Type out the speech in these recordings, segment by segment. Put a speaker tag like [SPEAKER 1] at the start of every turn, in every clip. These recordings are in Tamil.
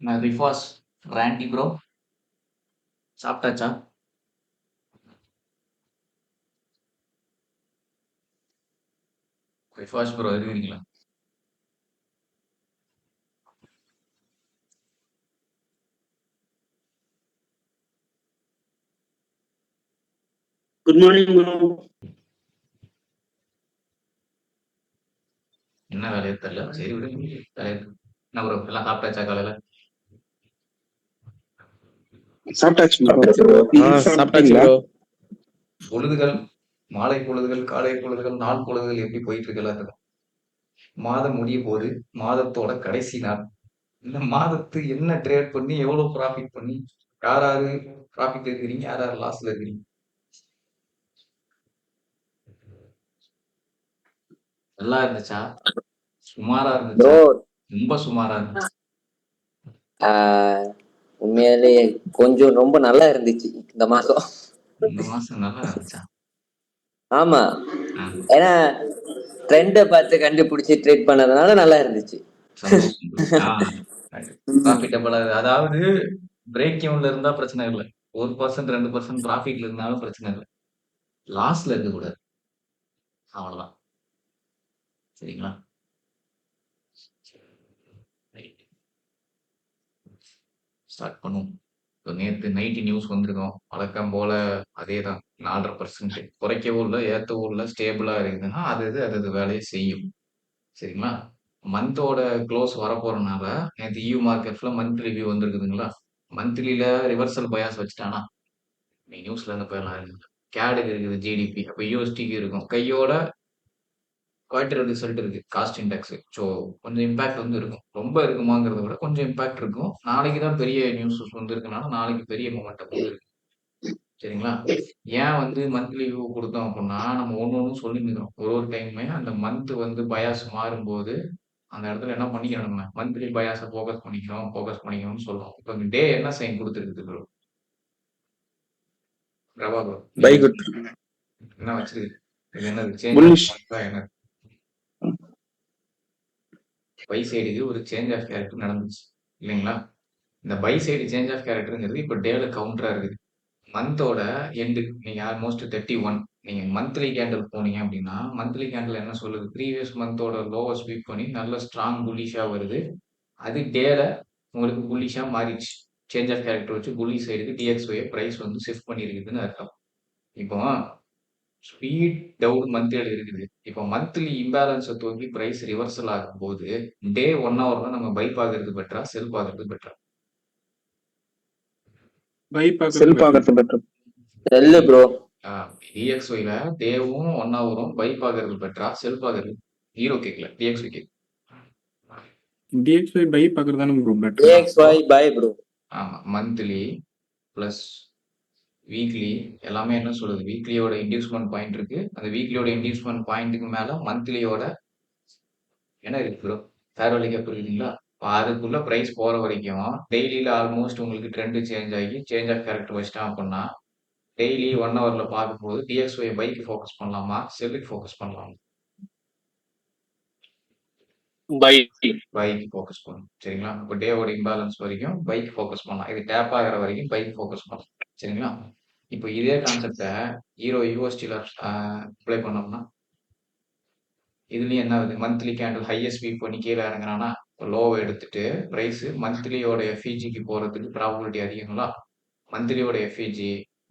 [SPEAKER 1] நான் ரிஃபாஸ் ராண்டி ப்ரோ. சாப்பிட்டாச்சா? ரிஃபாஸ் ப்ரோ இருக்கிறீங்களா?
[SPEAKER 2] Good morning bro.
[SPEAKER 1] என்ன வேலையோ தெரியல. சரி விடுங்க. வேலையை என்ன ப்ரோ எல்லாம் சாப்பிட்டாச்சா காலையில?
[SPEAKER 2] சாப்பிட்டாச்சு ப்ரோ.
[SPEAKER 3] சாப்பிட்டாச்சு
[SPEAKER 2] சாப்பிட்டீங்களா?
[SPEAKER 3] ப்ரோ.
[SPEAKER 1] பொழுதுகள், மாலை பொழுதுகள், காலை பொழுதுகள், நாள் பொழுதுகள் எப்படி போயிட்டு இருக்கு எல்லாத்துக்கும்? மாதம் முடிய போகுது. மாதத்தோட கடைசி நாள். இந்த மாதத்து என்ன ட்ரேட் பண்ணி எவ்வளவு ப்ராஃபிட் பண்ணி யார் யாரு ப்ராஃபிட் இருக்கிறீங்க, யார் யார் லாஸ்ல இருக்கிறீங்க? நல்லா இருந்துச்சா? சுமாரா இருந்துச்சா?
[SPEAKER 3] ப்ரோ
[SPEAKER 1] ரொம்ப சுமாரா இருந்துச்சு.
[SPEAKER 3] உண்மையாலே கொஞ்சம் ரொம்ப நல்லா இருந்துச்சு இந்த மாசம்.
[SPEAKER 1] இந்த மாசம் நல்லா இருந்துச்சா?
[SPEAKER 3] ஆமா,
[SPEAKER 1] ஆ,
[SPEAKER 3] ஏன்னா ட்ரெண்டை பார்த்து கண்டுபிடிச்சு ட்ரேட் பண்ணதுனால நல்லா இருந்துச்சு.
[SPEAKER 1] சந்தோஷம் bro. ப்ராஃபிட்டபிளா அதாவது பிரேக் ஈவன்ல இருந்தா பிரச்சனை இல்லை. 1% 2% ப்ராஃபிட்ல இருந்தாலும் பிரச்சனை இல்லை. லாஸ்ல இருக்க கூடாது. அவ்வளவுதான். சரிங்களா? ரைட். ஸ்டார்ட் பண்ணுவோம். இப்போ நேத்து நைட்டு நியூஸ் வந்திருக்கோம். வழக்கம் போல அதேதான். 4.5% குறைக்கவும் இல்லை, ஏத்தவும் இல்லை, ஸ்டேபிளா இருக்குதுன்னா அது அது வேலையை செய்யும். சரிங்களா? மந்தோட க்ளோஸ் வரப்போறனால நேத்து EU மார்க்கெட்ல மந்த் ரிவ்யூ வந்திருக்குதுங்களா? மந்த்லில ரிவர்சல் பயாஸ் வச்சுட்டானா? நீ நியூஸ்ல இருந்து போயிடலாம். கேடுக்கு இருக்குது ஜிடிபி. அப்ப யூஎஸ்டிக்கு இருக்கும். கையோட குவார்டர் ரிசல்ட் இருக்கு. Cost index. ஸோ கொஞ்சம் இம்பாக்ட் வந்து இருக்கும். ரொம்ப இருக்குமாங்கிறத விட கொஞ்சம் இம்பாக்ட் இருக்கும். நாளைக்கு தான் பெரிய நியூஸ் வந்து இருக்கனால நாளைக்கு பெரிய மொமெண்டம் வந்து இருக்கு. சரிங்களா? ஏன் வந்து மந்த்லி வியூ கொடுத்தோம் அப்படின்னா நம்ம ஒண்ணு சொல்லியிருக்கிறோம். ஒரு டைமுமே அந்த மந்த் வந்து பயாஸ் மாறும்போது அந்த இடத்துல என்ன பண்ணிக்கிறோம், நம்ம மந்த்லி பயாஸை ஃபோக்கஸ் பண்ணிக்கணும்னு சொல்றோம். இப்போ டே என்ன சைன் கொடுத்துருக்குது ப்ரோ? பிரபா ப்ரோ
[SPEAKER 2] பை
[SPEAKER 1] நீங்க
[SPEAKER 2] குட்.
[SPEAKER 1] என்ன வச்சிருக்கு? இது என்னது? Change of
[SPEAKER 2] bullish.
[SPEAKER 1] என்ன? பை சைடுக்கு ஒரு சேஞ்ச் ஆஃப் கேரக்டர் நடந்துச்சு இல்லைங்களா? இந்த பை சைடு சேஞ்ச் ஆஃப் கேரக்டருங்கிறது இப்போ டேல கவுண்டரா இருக்குது. மந்தோட எண்டு நீங்க ஆல்மோஸ்ட் 31 நீங்க மந்த்லி கேண்டில் போனீங்க அப்படின்னா மந்த்லி கேண்டில் என்ன சொல்லுது? ப்ரீவியஸ் மந்தோட லோவை ஸ்வீப் பண்ணி நல்ல ஸ்ட்ராங் புல்லிஷா வருது. அது டேல உங்களுக்கு புல்லிஷா மாறிடுச்சு. சேஞ்ச் ஆஃப் கேரக்டர் வச்சு புல்லிஷ் சைடுக்கு டிஎக்ஸ்ஒய் பிரைஸ் வந்து ஷிஃப்ட் பண்ணியிருக்குதுன்னு அர்த்தம். இப்போ ஸ்பீட் டவுன் மந்த்லியில் இருக்குது. இப்போ மந்த்லி இம்பேலன்ஸை தூக்கி பிரைஸ் ரிவர்சல் ஆகும்போது டே 1 ஹவர்ல நம்ம பை பார்க்கறது பெட்டரா, செல் பார்க்கறது பெட்டரா?
[SPEAKER 2] பை செல் பார்க்கறது பெட்டர்.
[SPEAKER 3] Sell bro.
[SPEAKER 1] டிஎக்ஸ்ஒய்ல டேவும் 1 ஹவரும் பை பார்க்கறது பெட்டரா, செல் பார்க்கறது? ஹீரோ கேட்கல, டிஎக்ஸ்ஒய் கேட்கல.
[SPEAKER 2] டிஎக்ஸ்ஒய் பை பார்க்கறது தானே bro better.
[SPEAKER 3] DXY bye bro.
[SPEAKER 1] ஆமா, மந்த்லி பிளஸ் வீக்லி எல்லாமே என்ன சொல்லுது? வீக்லியோட இன்டியூஸ்மெண்ட் பாயிண்ட் இருக்கு. அந்த வீக்லியோட இன்டியூஸ்மெண்ட் பாயிண்ட்டுக்கு மேல மந்த்லியோட என்ன இருக்கு ப்ரோ? ஃபேர் வேல்யூ கேப் இருக்குங்களா? அதுக்குள்ள பிரைஸ் போற வரைக்கும் டெய்லியில ஆல்மோஸ்ட் உங்களுக்கு ட்ரெண்ட் சேஞ்ச் ஆகி சேஞ்ச் ஆஃப் கேரக்டர் வச்சிட்டான் அப்படின்னா டெய்லி 1 ஹவர்ல பார்க்கும்போது டிஎக்ஸ்ஒய் பைக்கு ஃபோக்கஸ் பண்ணலாமா, செல்லுக்கு ஃபோக்கஸ் பண்ணலாமா? பைக் ஃபோக்கஸ் பண்ணணும். சரிங்களா? இப்போ டேவோட இம்பேலன்ஸ் வரைக்கும் பைக் ஃபோக்கஸ் பண்ணலாம். இது டேப் ஆகிற வரைக்கும் பைக் ஃபோக்கஸ் பண்ணலாம். சரிங்களா? இப்போ இதே கான்செப்டை ஹீரோ யூஎஸ்டியில் அப்ளை பண்ணோம்னா இதுலயும் என்ன ஆகுது? மந்த்லி கேண்டில் ஹையஸ்ட் ஸ்வீப் பண்ணி கீழே இறங்குறானா லோவை எடுத்துட்டு பிரைஸ் மந்த்லியோட எஃப்இஜிக்கு போறதுக்கு ப்ராபபிலிட்டி அதிகங்களா? மந்த்லியோட எஃப்இஜி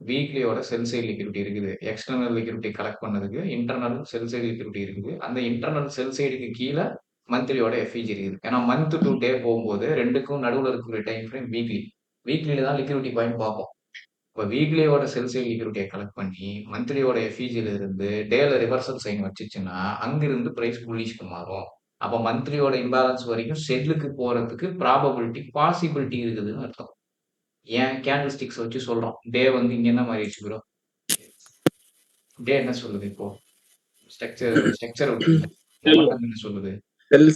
[SPEAKER 1] வீக்லியோட செல் சைடு லிக்விடிட்டி இருக்குது. எக்ஸ்டர்னல் லிக்விடிட்டி கலெக்ட் பண்ணதுக்கு இன்டர்னல் செல் சைடு லிக்விடிட்டி இருக்குது. அந்த இன்டர்னல் செல் சைடுக்கு கீழே மந்த்லியோட எஃப்இஜி இருக்குது. ஏன்னா மந்த் டு டே போகும்போது ரெண்டுக்கும் நடுவில் இருக்கிற டைம் ஃப்ரேம் வீக்லி. வீக்லியில தான் லிக்விடிட்டி பாயிண்ட் பார்ப்போம். இப்போ வீக்லியோட செல் சைடு லிக்விடிட்டியை கலெக்ட் பண்ணி மந்த்லியோட எஃப்இஜில இருந்து டேல ரிவர்சல் சைன் வச்சுச்சுன்னா அங்கிருந்து பிரைஸ் புல்லிஷ்க்கு மாறும். அப்போ மந்த்லியோட இம்பேலன்ஸ் வரைக்கும் செல்லுக்கு போறதுக்கு ப்ராபபிலிட்டி பாசிபிலிட்டி இருக்குதுன்னு அர்த்தம். ஏன் கேண்டில் ஸ்டிக்ஸ் வச்சு சொல்றோம்? டே வந்து இங்க என்ன மாறிடுச்சு ப்ரோ? டே என்ன சொல்லுது இப்போ? ஸ்ட்ரக்சர் விட்டுருங்க. மொமெண்டம் என்ன சொல்லுது?
[SPEAKER 2] செல்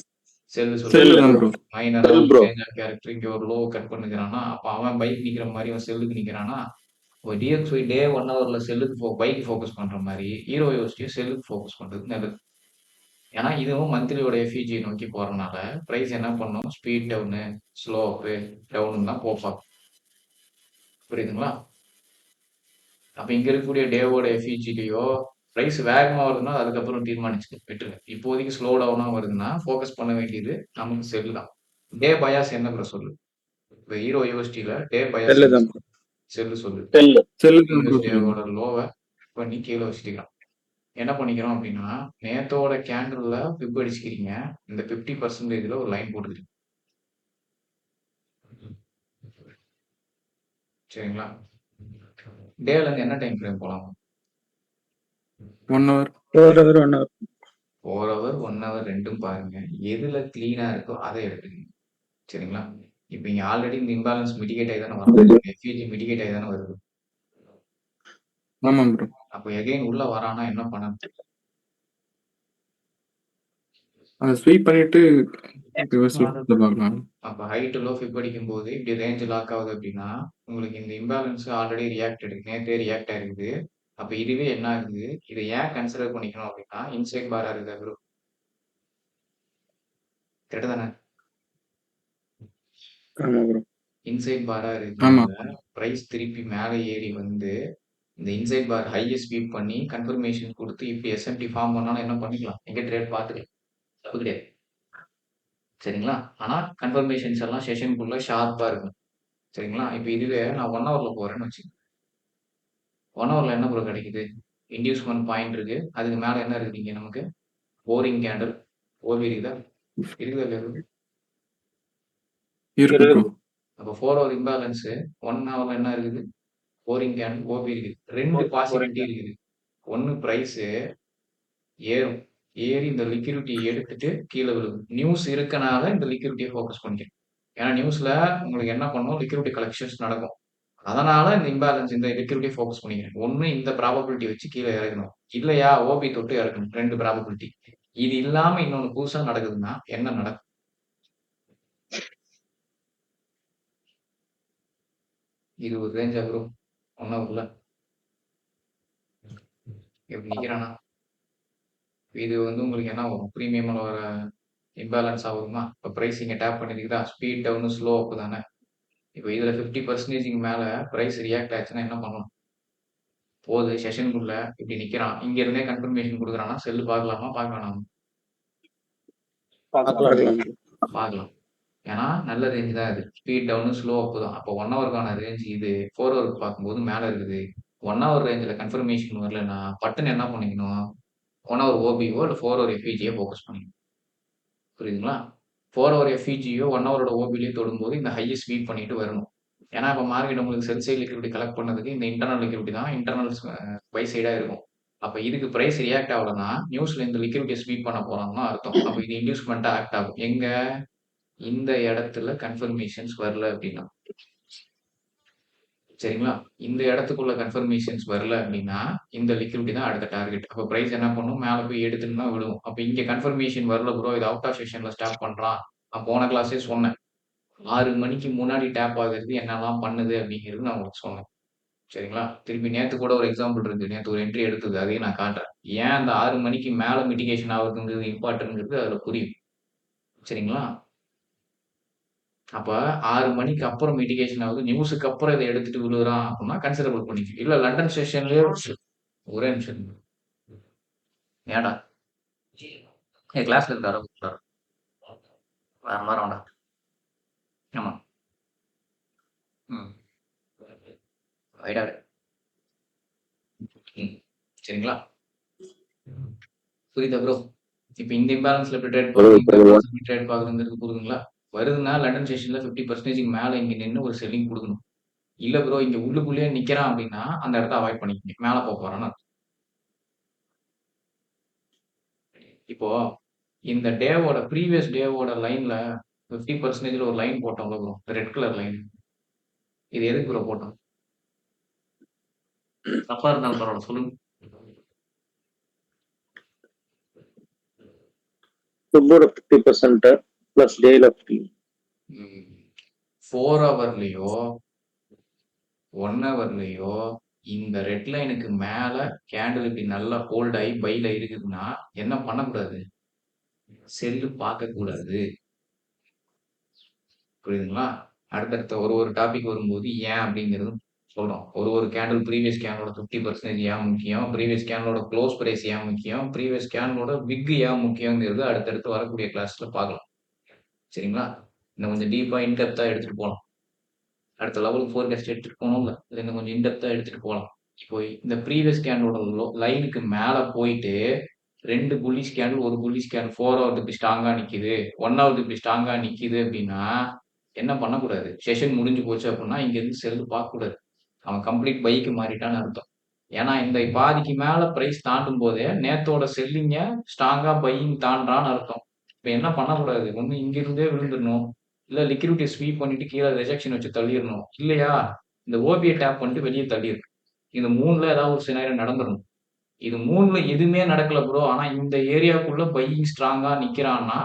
[SPEAKER 1] செல்
[SPEAKER 2] செல்
[SPEAKER 1] சொல்லுது.
[SPEAKER 2] தான் ப்ரோ.
[SPEAKER 1] மைனரா
[SPEAKER 2] செல்
[SPEAKER 1] ஒரு
[SPEAKER 2] ப்ரோ.
[SPEAKER 1] சேஞ்ச் ஆஃப் கேரக்டர் இங்க ஒரு லோ கட் பண்ணுகிறானா, அப்ப அவன் பைக் நிக்கிற மாதிரி அவன் செல்லுக்கு நிக்கிறானா? ஒரு டிஎக்ஸ்ஒய் டே 1 ஹவர்ல செல்லுக்கு பைக் ஃபோக்கஸ் பண்ற மாதிரி ஹீரோ யோசிச்சு செல்லுக்கு ஃபோக்கஸ் பண்றது நல்லது. ஏன்னா இதுவும் மந்த்லியோட எஃபிஜி நோக்கி போறதுனால பிரைஸ் என்ன பண்ணும், ஸ்பீட் டவுனு, ஸ்லோ அப்பு, டவுன் தான் போப்பாங்க. புரியுதுங்களா? அப்ப இங்க இருக்கக்கூடிய டேவோட எஃபிஜிலியோ பிரைஸ் வேகமா வருதுன்னா அதுக்கப்புறம் தீர்மானிச்சு விட்டுருங்க. இப்போதைக்கு ஸ்லோ டவுனா வருதுன்னா ஃபோக்கஸ் பண்ண வேண்டியது நமக்கு செல் தான். டே பயாஸ் என்ன ப்ரோ சொல்லு? இப்ப ஹீரோ யூஎஸ்டில டே பயாஸ்
[SPEAKER 2] செல்லு தான் ப்ரோ.
[SPEAKER 1] செல்லு சொல்லு.
[SPEAKER 2] செல்லு தான் ப்ரோ
[SPEAKER 1] யூஎஸ்டியோட
[SPEAKER 2] சொல்லுங்க.
[SPEAKER 1] லோவ பண்ணி கீழே வச்சுக்கலாம். என்ன பண்ணிக்கிறோம் அப்படின்னா, நேத்தோட கேண்டில்ல ஃபிப் அடிச்சுக்கிறீங்க. இந்த 50% ஒரு லைன் போட்டுக்கிறீங்க. சரிங்களா? டேல இருந்து என்ன டைம் ஃப்ரேம் போலாம்?
[SPEAKER 2] 1 hour.
[SPEAKER 3] 4 hour 1 hour
[SPEAKER 1] 4 hour, 1 hour 2ம் பாருங்க. எதுல கிளீனா இருக்கோ அதை எடுத்துக்கங்க. சரிங்களா? இப்ப இங்க ஆல்ரெடி இந்த இம்பேலன்ஸ் மிட்டிகேட் ஆகி தானே வருது. எஃப்இஜி மிட்டிகேட் ஆகி தானே வருது.
[SPEAKER 2] ஆமா ப்ரோ.
[SPEAKER 1] அப்போ எகைன் உள்ள வரானா என்ன பண்ணணும்?
[SPEAKER 2] அதை ஸ்வீப் பண்ணிட்டு ரிவர்ஸ்ல பார்க்கலாம்.
[SPEAKER 1] அப்ப ஹைட் லோ ஃபிப் அடிக்கும் போது இப்படி ரேஞ்ச் லாக் ஆகுது அப்படின்னா உங்களுக்கு இந்த இம்பேலன்ஸ் ஆல்ரெடி ரியாக்ட் எடுக்கு நேற்றே ரியாக்ட் ஆயிருக்குது. அப்ப இதுவே என்ன ஆகுது, இதை ஏன் கன்சிடர் பண்ணிக்கணும் அப்படின்னா இன்சைட் பாரா இருக்கு ப்ரோ. கரெக்ட் தானே?
[SPEAKER 2] ஆமா ப்ரோ.
[SPEAKER 1] இன்சைட் பாரா
[SPEAKER 2] ஆமா.
[SPEAKER 1] இருக்கிறதுனால பிரைஸ் திருப்பி மேலே ஏறி வந்து இந்த இன்சைட் பார் ஹையை ஸ்வீப் பண்ணி கன்ஃபர்மேஷன் கொடுத்து இப்படி எஸ்எம்டி ஃபார்ம் பண்ணாலும் என்ன பண்ணிக்கலாம், எங்க ட்ரேட் பார்த்துக்கலாம், தப்பு கிடையாது. சரிங்களா? ஆனா கன்ஃபர்மேஷன்ஸ் எல்லாம் செஷனுக்குள்ள ஷார்ப்பா இருக்கும். சரிங்களா? இப்போ இதுவே நான் 1 ஹவர்ல போறேன்னு வச்சுக்கோங்க. 1 ஹவர்ல என்ன ப்ரோ கிடைக்குது? இன்டியூஸ்மென்ட் பாயிண்ட் இருக்கு. அதுக்கு மேல என்ன இருக்குது இங்க நமக்கு? Boring candle. ஓபி இருக்குதா? இருக்குதா இல்லையா bro?
[SPEAKER 2] இருக்கு ப்ரோ.
[SPEAKER 1] அப்போ 4 ஹவர் இம்பேலன்ஸ் 1 ஹவர்ல என்ன இருக்குது? போரிங் கேண்டில், ஓபி இருக்குது. 2 பாசிபிலிட்டி இருக்குது. ஒன்னு பிரைஸ் ஏறும். ஏறி இந்த லிக்விடிட்டி எடுத்துட்டு கீழே விழுகும். நியூஸ் இருக்கனால இந்த லிக்விடிட்டியை ஃபோக்கஸ் பண்ணிக்கிறேன். ஏன்னா நியூஸ்ல உங்களுக்கு என்ன பண்ணும், லிக்விடிட்டி கலெக்ஷன்ஸ் நடக்கும். அதனால இந்த இம்பேலன்ஸ் இந்த லிக்விடிட்டி ஃபோக்கஸ் பண்ணிக்கிறேன். ஒண்ணு இந்த ப்ராபபிலிட்டி வச்சு கீழே இறக்கணும். இல்லையா ஓபி தொட்டு இறக்கணும். 2 ப்ராபபிலிட்டி. இது இல்லாம இன்னொன்னு புதுசா நடக்குதுன்னா என்ன நடக்கும்? இது ஒரு ரேஞ்சா ப்ரோ? 1 ஹவர்ல எப்படி நிக்கிறானா? இது வந்து உங்களுக்கு என்ன வரும்? பிரீமியம்ல வர இம்பேலன்ஸ் ஆகுமா? இப்போ பிரைஸ் இங்க டேப் பண்ணிருக்குதா? ஸ்பீட் டவுன் ஸ்லோ அப் தானே? இப்போ இதுல 50% மேல பிரைஸ் ரியாக்ட் ஆச்சுன்னா என்ன பண்ணணும்? போகுது செஷனுக்குள்ள இப்படி நிக்கிறான். இங்க இருந்தே கன்ஃபர்மேஷன் கொடுக்குறான்னா செல்லு பார்க்கலாமா பார்க்க வேணாமா?
[SPEAKER 2] பார்க்கலாம்.
[SPEAKER 1] பார்க்கலாம். ஏன்னா நல்ல ரேஞ்ச் தான் இது. ஸ்பீட் டவுன் ஸ்லோ அப் தான். அப்போ 1 ஹவருக்கான ரேஞ்ச் இது. 4 ஹவருக்கு பார்க்கும்போது மேல இருக்குது. 1 ஹவர் ரேஞ்சில் கன்ஃபர்மேஷன் வரலன்னா பட்டுன்னு என்ன பண்ணிக்கணும், 1 ஹவர் ஓபிஓ இல்லை 4 ஹவர் எஃப்இஜியோ ஃபோக்கஸ் பண்ணிக்கணும். புரியுதுங்களா? 4 ஹவர் எஃப்இஜியோ 1 ஹவரோட ஓபிலேயே தொடும்போது இந்த ஹையை ஸ்வீப் பண்ணிட்டு வரணும். ஏன்னா இப்போ மார்க்கெட் உங்களுக்கு செல் சைட் லிக்விடிட்டி கலெக்ட் பண்ணதுக்கு இந்த இன்டர்னல் லிக்விடிட்டி தான் இன்டர்னல் பை சைடா இருக்கும். அப்ப இதுக்கு பிரைஸ் ரியாக்ட் ஆகலன்னா நியூஸ்ல இந்த லிக்விடிட்டி ஸ்வீப் பண்ண போறாங்கன்னா அர்த்தம். அப்ப இது இன்டியூஸ்மெண்டா ஆக்ட் ஆகும். எங்க இந்த இடத்துல கன்ஃபர்மேஷன்ஸ் வரல அப்படின்னா, சரிங்களா? இந்த இடத்துக்குள்ள கன்ஃபர்மேஷன்ஸ் வரல அப்படின்னா இந்த லிக்விடிட்டி தான் அடுத்த டார்கெட். அப்ப பிரைஸ் என்ன பண்ணும், மேல போய் எடுத்துட்டு தான் விழுவும். அப்ப இங்க கன்ஃபர்மேஷன் வரல ப்ரோ, இது அவுட் ஆஃப் செஷன்ல ஸ்டாப் பண்றான். நான் போன கிளாஸே சொன்னேன். 6 மணிக்கு முன்னாடி டேப் ஆகுறது என்னெல்லாம் பண்ணுது அப்படிங்கிறது நான் உங்களுக்கு சொன்னேன். சரிங்களா? திருப்பி நேத்து கூட ஒரு எக்ஸாம்பிள் இருக்கு. நேத்து ஒரு என்ட்ரி எடுத்தது. அதையும் நான் காட்டுறேன். ஏன் அந்த 6 மணிக்கு மேல மிட்டிகேஷன் ஆகுதுங்கிறது இம்பார்ட்டன்ட்ங்கிறது அதுல புரியும். சரிங்களா? அப்ப 6 மணிக்கு அப்புறம் மிட்டிகேஷன் ஆகுது. நியூஸுக்கு அப்புறம் இதை எடுத்துட்டு விழுறான் அப்படின்னா கன்சிடரபிள் பண்ணிக்க. இல்ல லண்டன் செஷன்லயே ஒரே நிமிஷம் இருங்க. ஏன்டா கிளாஸ்ல இருக்காரா? வரமாட்டான்டா. ஆமா. ம். வைடா. ம். சரிங்களா? புரியுதா ப்ரோ? இப்ப இந்த இம்பேலன்ஸ்ல எப்படி ட்ரேட் பார்க்கணும், இந்த இம்பேலன்ஸ் எப்படி ட்ரேட் பார்க்கணுங்கிறது புரியுதுங்களா? வருதுன்னா லண்டன் செஷன்ல 50% மேல இங்க நின்னு ஒரு செல்லிங் குடுக்கணும். இல்ல ப்ரோ இங்க உள்ளுக்குள்ளேயே நிக்கிறான் அப்படின்னா அந்த இடத்த அவாய்ட் பண்ணிக்கங்க. மேல போறான்னு அர்த்தம். இப்போ இந்த டேவோட ப்ரீவியஸ் டேவோட லைன்ல 50%ல ஒரு லைன் போட்டோம்ல ப்ரோ, ரெட் கலர் லைன். இது எதுக்கு ப்ரோ போட்டோம்? தப்பா இருந்தாலும் பரவாயில்ல சொல்லுங்க.
[SPEAKER 4] About 50% plus day of
[SPEAKER 1] 4 ஹவர்லயோ 1 ஹவர்லயோ இந்த ரெட் லைனுக்கு மேல கேண்டில் இப்படி நல்லா ஹோல்ட் ஆகி பைல இருக்குதுன்னா என்ன பண்ணக்கூடாது? செல்லு பார்க்கக்கூடாது. புரியுதுங்களா? அடுத்தடுத்த ஒரு டாபிக் வரும்போது ஏன் அப்படிங்கிறது சொல்றோம். ஒரு கேண்டில் ப்ரீவியஸ் கேண்டலோட 50% ஏன் முக்கியம்? ப்ரீவியஸ் கேண்டலோட க்ளோஸ் பிரைஸ் ஏன் முக்கியம்? ப்ரீவியஸ் கேண்டலோட விக் ஏன் முக்கியங்கிறது அடுத்தடுத்து வரக்கூடிய கிளாஸ்ல பார்க்கலாம். சரிங்களா? இன்னும் கொஞ்சம் டீப்பா இன் டெப்த்தா எடுத்துட்டு போலாம். அடுத்த லெவலுக்கு ஃபோர்காஸ்ட் எடுத்துட்டு போகணும்ல. இத இன்னும் கொஞ்சம் இன் டெப்த்தா எடுத்துட்டு போலாம். இப்போ இந்த ப்ரீவியஸ் கேண்டலோட லைனுக்கு மேல போயிட்டு 2 bullish candle, 1 bullish candle 4 hour இப்படி ஸ்ட்ராங்கா நிக்குது. 1 ஹவர் இப்படி ஸ்ட்ராங்கா நிக்குது அப்படின்னா, என்ன பண்ணக்கூடாது? செஷன் முடிஞ்சு போச்சு அப்படின்னா, இங்க இருந்து செல் பார்க்கக்கூடாது. அவன் கம்ப்ளீட் பைக்கு மாறிட்டான்னு அர்த்தம். ஏன்னா இந்த பாதிக்கு மேல பிரைஸ் தாண்டும் போதே நேத்தோட செல்லிங்க ஸ்ட்ராங்கா பையிங் தாண்டான்னு அர்த்தம். இப்ப என்ன பண்ணக்கூடாது? ஒண்ணு இங்க இருந்தே விழுந்துடணும். இல்ல லிக்விடிட்டிய ஸ்வீப் பண்ணிட்டு கீழ ரிஜெக்ஷன் வச்சு தள்ளிறணும். இல்லையா, இந்த ஓபிய டேப் பண்ணிட்டு வெளிய தள்ளிறணும். இந்த 3ல ஏதாவது ஒரு சினாரியோ நடந்துரணும். இது 3ல எதுவுமே நடக்கல ப்ரோ. ஆனா இந்த ஏரியாக்குள்ள பையிங் ஸ்ட்ராங்கா நிக்கிறான்னா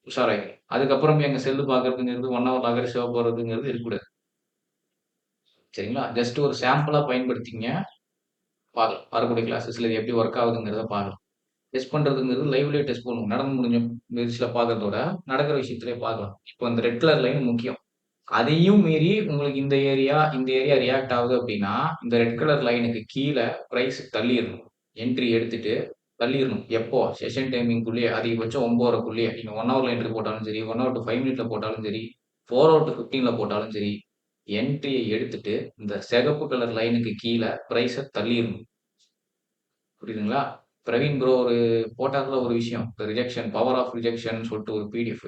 [SPEAKER 1] உஷாராயிரு. அதுக்கப்புறம் எங்க செல்லு பார்க்கறதுங்கிறது 1 ஹவர் அக்ரெசிவா போறதுங்கிறது இருக்கக்கூடாது. சரிங்களா? ஜஸ்ட் ஒரு சாம்பிளா பயன்படுத்திங்க. பார்க்கலாம். வரக்கூடிய கிளாஸஸ்ல இது எப்படி ஒர்க் ஆகுதுங்கிறத பார்க்கலாம். டெஸ்ட் பண்றதுங்கிறது லைவ்லயே டெஸ்ட் பண்ணுவோம். நடந்து முடிஞ்ச முயற்சியில பார்க்கறதோட, நடக்கிற விஷயத்திலேயே பார்க்கலாம். இப்போ இந்த ரெட் கலர் லைன் முக்கியம். அதையும் மீறி உங்களுக்கு இந்த ஏரியா ரியாக்ட் ஆகுது அப்படின்னா, இந்த ரெட் கலர் லைனுக்கு கீழ பிரைஸ் தள்ளிறணும். என்ட்ரி எடுத்துட்டு தள்ளிறணும். எப்போ? செஷன் டைமிங்குள்ளயே அதிகபட்சம் 9:30க்குள்ளயே. நீங்க 1 ஹவர்ல என்ட்ரி போட்டாலும் சரி, 1 ஹவர் டூ 5 மினிட்ல போட்டாலும் சரி, 4 ஹவர் டூ 15ல போட்டாலும் சரி, என்ட்ரிய எடுத்துட்டு இந்த சிகப்பு கலர் லைனுக்கு கீழ பிரைஸ தள்ளிறணும். புரியுதுங்களா? பிரவீன் ப்ரோ போட்டார்ல ஒரு விஷயம். ரிஜெக்ஷன், பவர் ஆஃப் ரிஜெக்ஷன் சொல்லிட்டு ஒரு பிடிஎஃப்.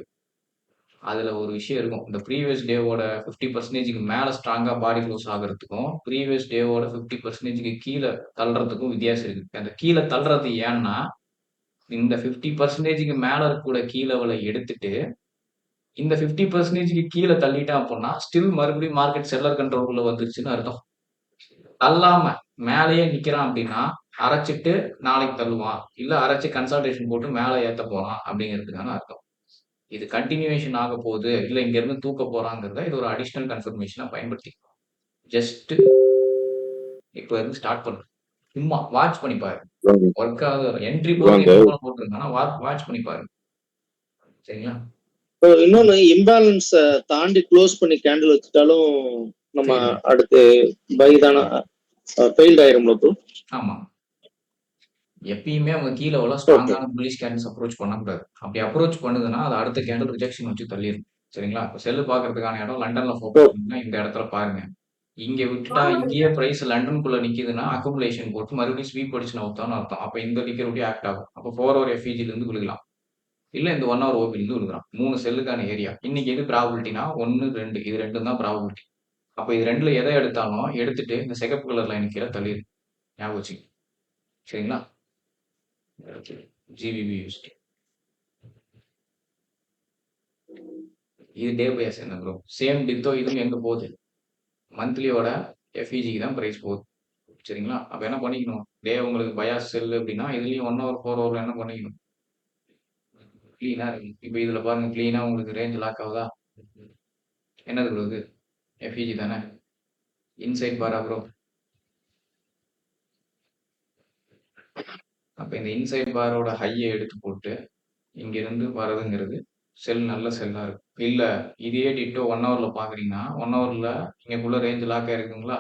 [SPEAKER 1] அதுல ஒரு விஷயம் இருக்கும். இந்த ப்ரீவியஸ் டேவோட 50%க்கு மேல ஸ்ட்ராங்கா பாடி க்ளோஸ் ஆகுறதுக்கும், ப்ரீவியஸ் டேவோட 50%க்கு கீழ தள்ளுறதுக்கும் வித்தியாசம் இருக்கு. அந்த கீழ தள்ளுறது ஏன்னா, இந்த 50%க்கு மேல இருக்கக்கூடிய கீ லெவல எடுத்துட்டு, இந்த 50%க்கு கீழ தள்ளிட்டான் அப்புட்ன்னா, ஸ்டில் மறுபடியும் மார்க்கெட் செல்லர் கண்ட்ரோல்குள்ள வந்துருச்சுன்னு அர்த்தம். தள்ளாம மேலேயே நிக்கிறான் அப்படின்னா, அரைச்சிட்டு நாளைக்கு தள்ளுவான். இல்ல அரைச்சு கன்சால்டேஷன் போட்டு மேல ஏத்த போறான் அப்படிங்கிறதுக்கான அர்த்தம். இது கன்டினியூவேஷன் ஆக போகுது. இல்ல இங்க இருந்து தூக்க போறாங்கிறத இது ஒரு அடிஷனல் கன்ஃபர்மேஷனா பயன்படுத்திக்கலாம். ஜஸ்ட் இப்ப இருந்து ஸ்டார்ட் பண்ணு. சும்மா வாட்ச் பண்ணி பாரு. ஒர்க் ஆகுது. என்ட்ரி போறது
[SPEAKER 4] வாங்க.
[SPEAKER 1] என்ன போல போட்டுருங்க. ஆனா வாட்ச் பண்ணி பாரு. சரிங்களா?
[SPEAKER 4] இன்னொன்னு இம்பேலன்ஸ் தாண்டி க்ளோஸ் பண்ணி கேண்டில் வச்சுட்டாலும் நம்ம
[SPEAKER 1] Fail.
[SPEAKER 4] அடுத்து பை தானே ஃபெயில்ட் ஆயிரும்ல ப்ரோ.
[SPEAKER 1] ஆமா. எப்பயுமே அவங்க கீழ உள்ள
[SPEAKER 4] ஓகே.
[SPEAKER 1] ஸ்ட்ராங்கான புல்லிஷ் கேண்டில்ஸ் அப்ரோச் பண்ணக்கூடாது. அப்படி அப்ரோச் பண்ணுதுன்னா, அது அடுத்த கேண்டில் ரிஜெக்ஷன் வச்சு தள்ளிரும். சரிங்களா? இப்ப செல் பார்க்கறதுக்கான இடம் லண்டன்ல ஃபோக்கஸ் பண்ணுங்க. இந்த இடத்துல பாருங்க. இங்க விட்டுட்டா இங்கேயே பிரைஸ் லண்டனுக்குள்ள நிக்குதுன்னா, அக்குமுலேஷன் போட்டு மறுபடியும் ஸ்வீப் அடிச்சு நவுத்தான்னு அர்த்தம். அப்ப இந்த லிக்விடிட்டி ஆக்ட் ஆகும். அப்ப 4 ஹவர் எஃப்இஜில இருந்து விழுகலாம். இல்ல இந்த 1 ஹவர் ஓபில இருந்து விழுகலாம். 3 செல்லுக்கான ஏரியா. இன்னைக்கு எது ப்ராபபிலிட்டினா 1, 2 இது 2ம் தான் ப்ராபபிலிட்டி. அப்ப இது 2ல எத எடுத்தாலும் எடுத்துட்டு இந்த சிகப்பு கலர் லைன் கீழ தள்ளிரு. ஞாபகம் வச்சுக்க. சரிங்களா? ஜிபிபியூஎஸ்டி. இது டே பைஸ் என்ன ப்ரோ? சேம் டிட்டோ இதுவும் எங்க போகுது? மந்த்லியோட எஃப்இஜிக்கு தான் பிரைஸ் போகுது. சரிங்களா? அப்ப என்ன பண்ணிக்கணும்? உங்களுக்கு பயாஸ் செல் அப்படின்னா இதுலயும் 1 ஹவர் 4 ஹவர்ல என்ன பண்ணிக்கணும்? கிளீனா இருக்கும். இப்ப இதுல பாருங்க கிளீனா உங்களுக்கு ரேஞ்ச் லாக் ஆகுதா? என்னது ப்ரோ இது? எஃப்இஜி தானே? இன்சைட் பாரா ப்ரோ? அப்ப இந்த இன்சைட் பாரோட ஹையை எடுத்து போட்டு இங்க இருந்து வரதுங்கிறது நல்ல செல்லா இருக்கும். இல்ல இதே டிட்டோ 1 ஹவர்ல பாக்குறீங்கன்னா 1 ஹவர்ல இங்கக்குள்ள ரேஞ்ச் லாக் ஆயிருக்குங்களா?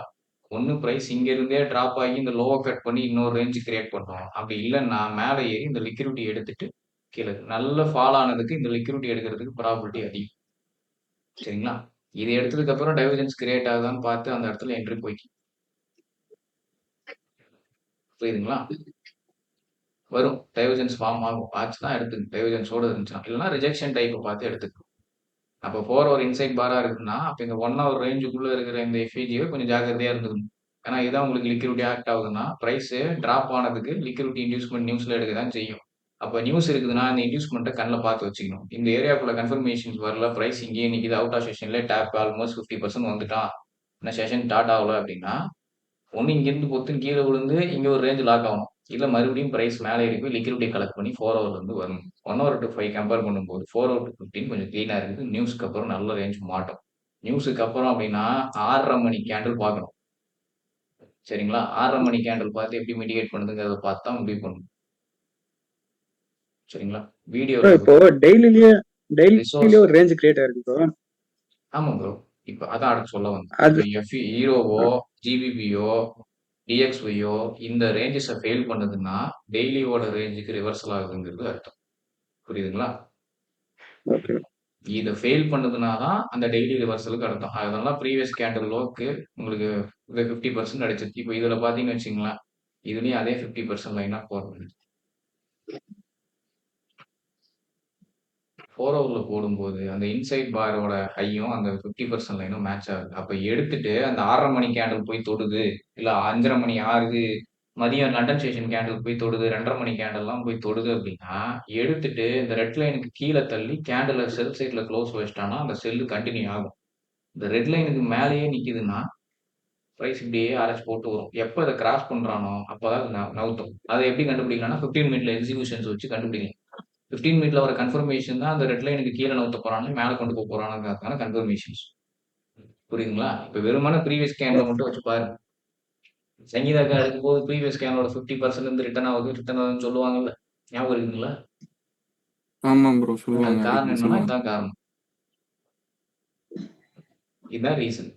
[SPEAKER 1] ஒண்ணு பிரைஸ் இங்க இருந்தே டிராப் ஆகி இந்த லோவ கட் பண்ணி இன்னொரு ரேஞ்ச் கிரியேட் பண்ணும். அப்படி இல்லன்னா மேல ஏறி இந்த லிக்விடிட்டி எடுத்துட்டு கீழ நல்ல ஃபால் ஆனதுக்கு இந்த லிக்விடிட்டி எடுக்கிறதுக்கு ப்ராபபிலிட்டி அதிகம். சரிங்களா? இது எடுத்ததுக்கு அப்புறம் டைவர்ஜென்ஸ் கிரியேட் ஆகுதான்னு பார்த்து அந்த இடத்துல என்ட்ரி போய்க்கு. புரியுதுங்களா? வரும். டைவர்ஜென்ஸ் ஃபார்ம் ஆகும். ஆச்சுன்னா எடுத்துக்கணும். டைவர்ஜென்ஸோட இருந்துச்சுன்னா. இல்லைன்னா ரிஜெக்ஷன் டைப்பை பார்த்து எடுத்துக்கணும். அப்போ 4 ஹவர் இன்சைட் பாரா இருக்குன்னா, அப்ப இந்த 1 ஹவர் ரேஞ்சுக்குள்ள இருக்கிற இந்த எஃப்இஜியை கொஞ்சம் ஜாக்கிரதையா இருந்துக்கணும். ஏன்னா இதான் உங்களுக்கு லிக்விடிட்டி ஆக்ட் ஆகுதுன்னா, பிரைஸ் டிராப் ஆனதுக்கு லிக்விடிட்டி இன்டியூஸ்மெண்ட் நியூஸ்ல எடுக்க தான் செய்யும். அப்ப நியூஸ் இருக்குதுன்னா இந்த இன்டியூஸ்மெண்ட்டை கண்ணில் பார்த்து வச்சுக்கணும். இந்த ஏரியாக்குள்ள கன்ஃபர்மேஷன்ஸ் வரல, பிரைஸ் இங்கேயே நிக்குது, அவுட் ஆஃப் செஷன்ல டேப் ஆல்மோஸ்ட் 50% வந்துட்டான், இன்னும் செஷன் ஸ்டார்ட் ஆகல அப்படின்னா, ஒண்ணு இங்கிருந்து பொத்துன்னு கீழே விழுந்து இங்க ஒரு ரேஞ்ச் லாக் ஆகணும். இல்ல மறுபடியும் பிரைஸ் மேலே ஏறி போய் லிக்விடிட்டி கலெக்ட் பண்ணி 4 ஹவர்ல இருந்து வரணும். 1 ஹவர் டு 5 கம்பேர் பண்ணும்போது 4 ஹவர் டு 15 கொஞ்சம் கிளீனா இருக்குது. நியூஸ்க்கு அப்புறம் நல்ல ரேஞ்ச் மாட்டோம். நியூஸுக்கு அப்புறம் அப்படின்னா 6:30 மணி கேண்டில் பார்க்கணும். சரிங்களா? 6:30 மணி கேண்டில் பார்த்து எப்படி மிட்டிகேட் பண்ணுதுங்கிறத பார்த்து தான் முடிவு பண்ணணும். சரிங்களா?
[SPEAKER 5] ப்ரோ
[SPEAKER 1] வீடியோல
[SPEAKER 5] இப்போ டெய்லிலேயே
[SPEAKER 1] ரிசோர்ஸ்
[SPEAKER 5] ஒரு ரேஞ்ச் கிரியேட் ஆயிருக்கு ப்ரோ.
[SPEAKER 1] ஆமா ப்ரோ. இப்ப அதான் அடுத்து சொல்ல வந்தேன்.
[SPEAKER 5] அது
[SPEAKER 1] இப்ப ஹீரோவோ, ஜிபிபியோ, டிஎக்ஸ்ஒய்யோ இந்த ரேஞ்சஸ ஃபெயில் பண்ணுதுன்னா, டெய்லியோட ரேஞ்சுக்கு ரிவர்சல் ஆகுதுங்கிறது அர்த்தம். புரியுதுங்களா?
[SPEAKER 5] ஓகே.
[SPEAKER 1] இத ஃபெயில் பண்ணுதுன்னா தான் அந்த டெய்லி ரிவர்சலுக்கு அர்த்தம். அதெல்லாம் ப்ரீவியஸ் கேண்டில் லோக்கு உங்களுக்கு இது 50% அடிச்சிருக்கு. இப்போ இதுல பார்த்தீங்கன்னு வச்சுக்கங்களேன், இதுலயும் அதே 50% லைனா போறது. 4 ஹவர்ல போடும்போது அந்த இன்சைட் பாரோட ஹையும் அந்த 50% லைனும் மேட்ச் ஆகுது. அப்ப எடுத்துட்டு அந்த 6:30 மணி கேண்டில் போய் தொடுது, இல்ல 5:30 மணி 6 மதியம் லண்டன் ஸ்டேஷன் கேண்டில் போய் தொடுது, 2:30 மணி கேண்டில்லாம் போய் தொடுது அப்படின்னா, எடுத்துட்டு இந்த ரெட் லைனுக்கு கீழ தள்ளி கேண்டில செல் சைட்ல க்ளோஸ் வச்சுட்டான்னா, அந்த செல்லு கன்டின்யூ ஆகும். இந்த ரெட் லைனுக்கு மேலேயே நிக்குதுன்னா, பிரைஸ் இப்படியே அரைச்சு போட்டு வரும். எப்ப இத கிராஸ் பண்றானோ, அப்பதான் அது நவுத்தும். அத எப்படி கண்டுபிடிக்கலாம்னா, 15 மினிட்ல எக்ஸிகியூஷன்ஸ் வச்சு கண்டுபிடிக்கலாம். 15 மினிட்ல வர கன்ஃபர்மேஷன் தான் அந்த ரெட் லைனுக்கு கீழ நவுத்த போறானோ, மேல கொண்டு போக போறானோங்கிறதுக்கான கன்ஃபர்மேஷன்ஸ். புரியுதுங்களா? இப்ப வெறுமனே ப்ரீவியஸ் கேன்ல மட்டும் வச்சு பாருங்க. சங்கீதா அக்கா எடுக்கும்போது ப்ரீவியஸ் கேனோட 50% இருந்து ரிட்டர்ன் ஆகுதுன்னு சொல்லுவாங்கல்ல. ஞாபகம் இருக்குங்களா?
[SPEAKER 2] ஆமாம் ப்ரோ
[SPEAKER 1] அதுக்கு
[SPEAKER 2] சொல்லுவாங்க.
[SPEAKER 1] காரணம்
[SPEAKER 2] அடிக்கடி
[SPEAKER 1] என்னன்னா,
[SPEAKER 2] சொல்லுவாங்க.
[SPEAKER 1] இதுதான் காரணம். இதுதான் ரீசன்.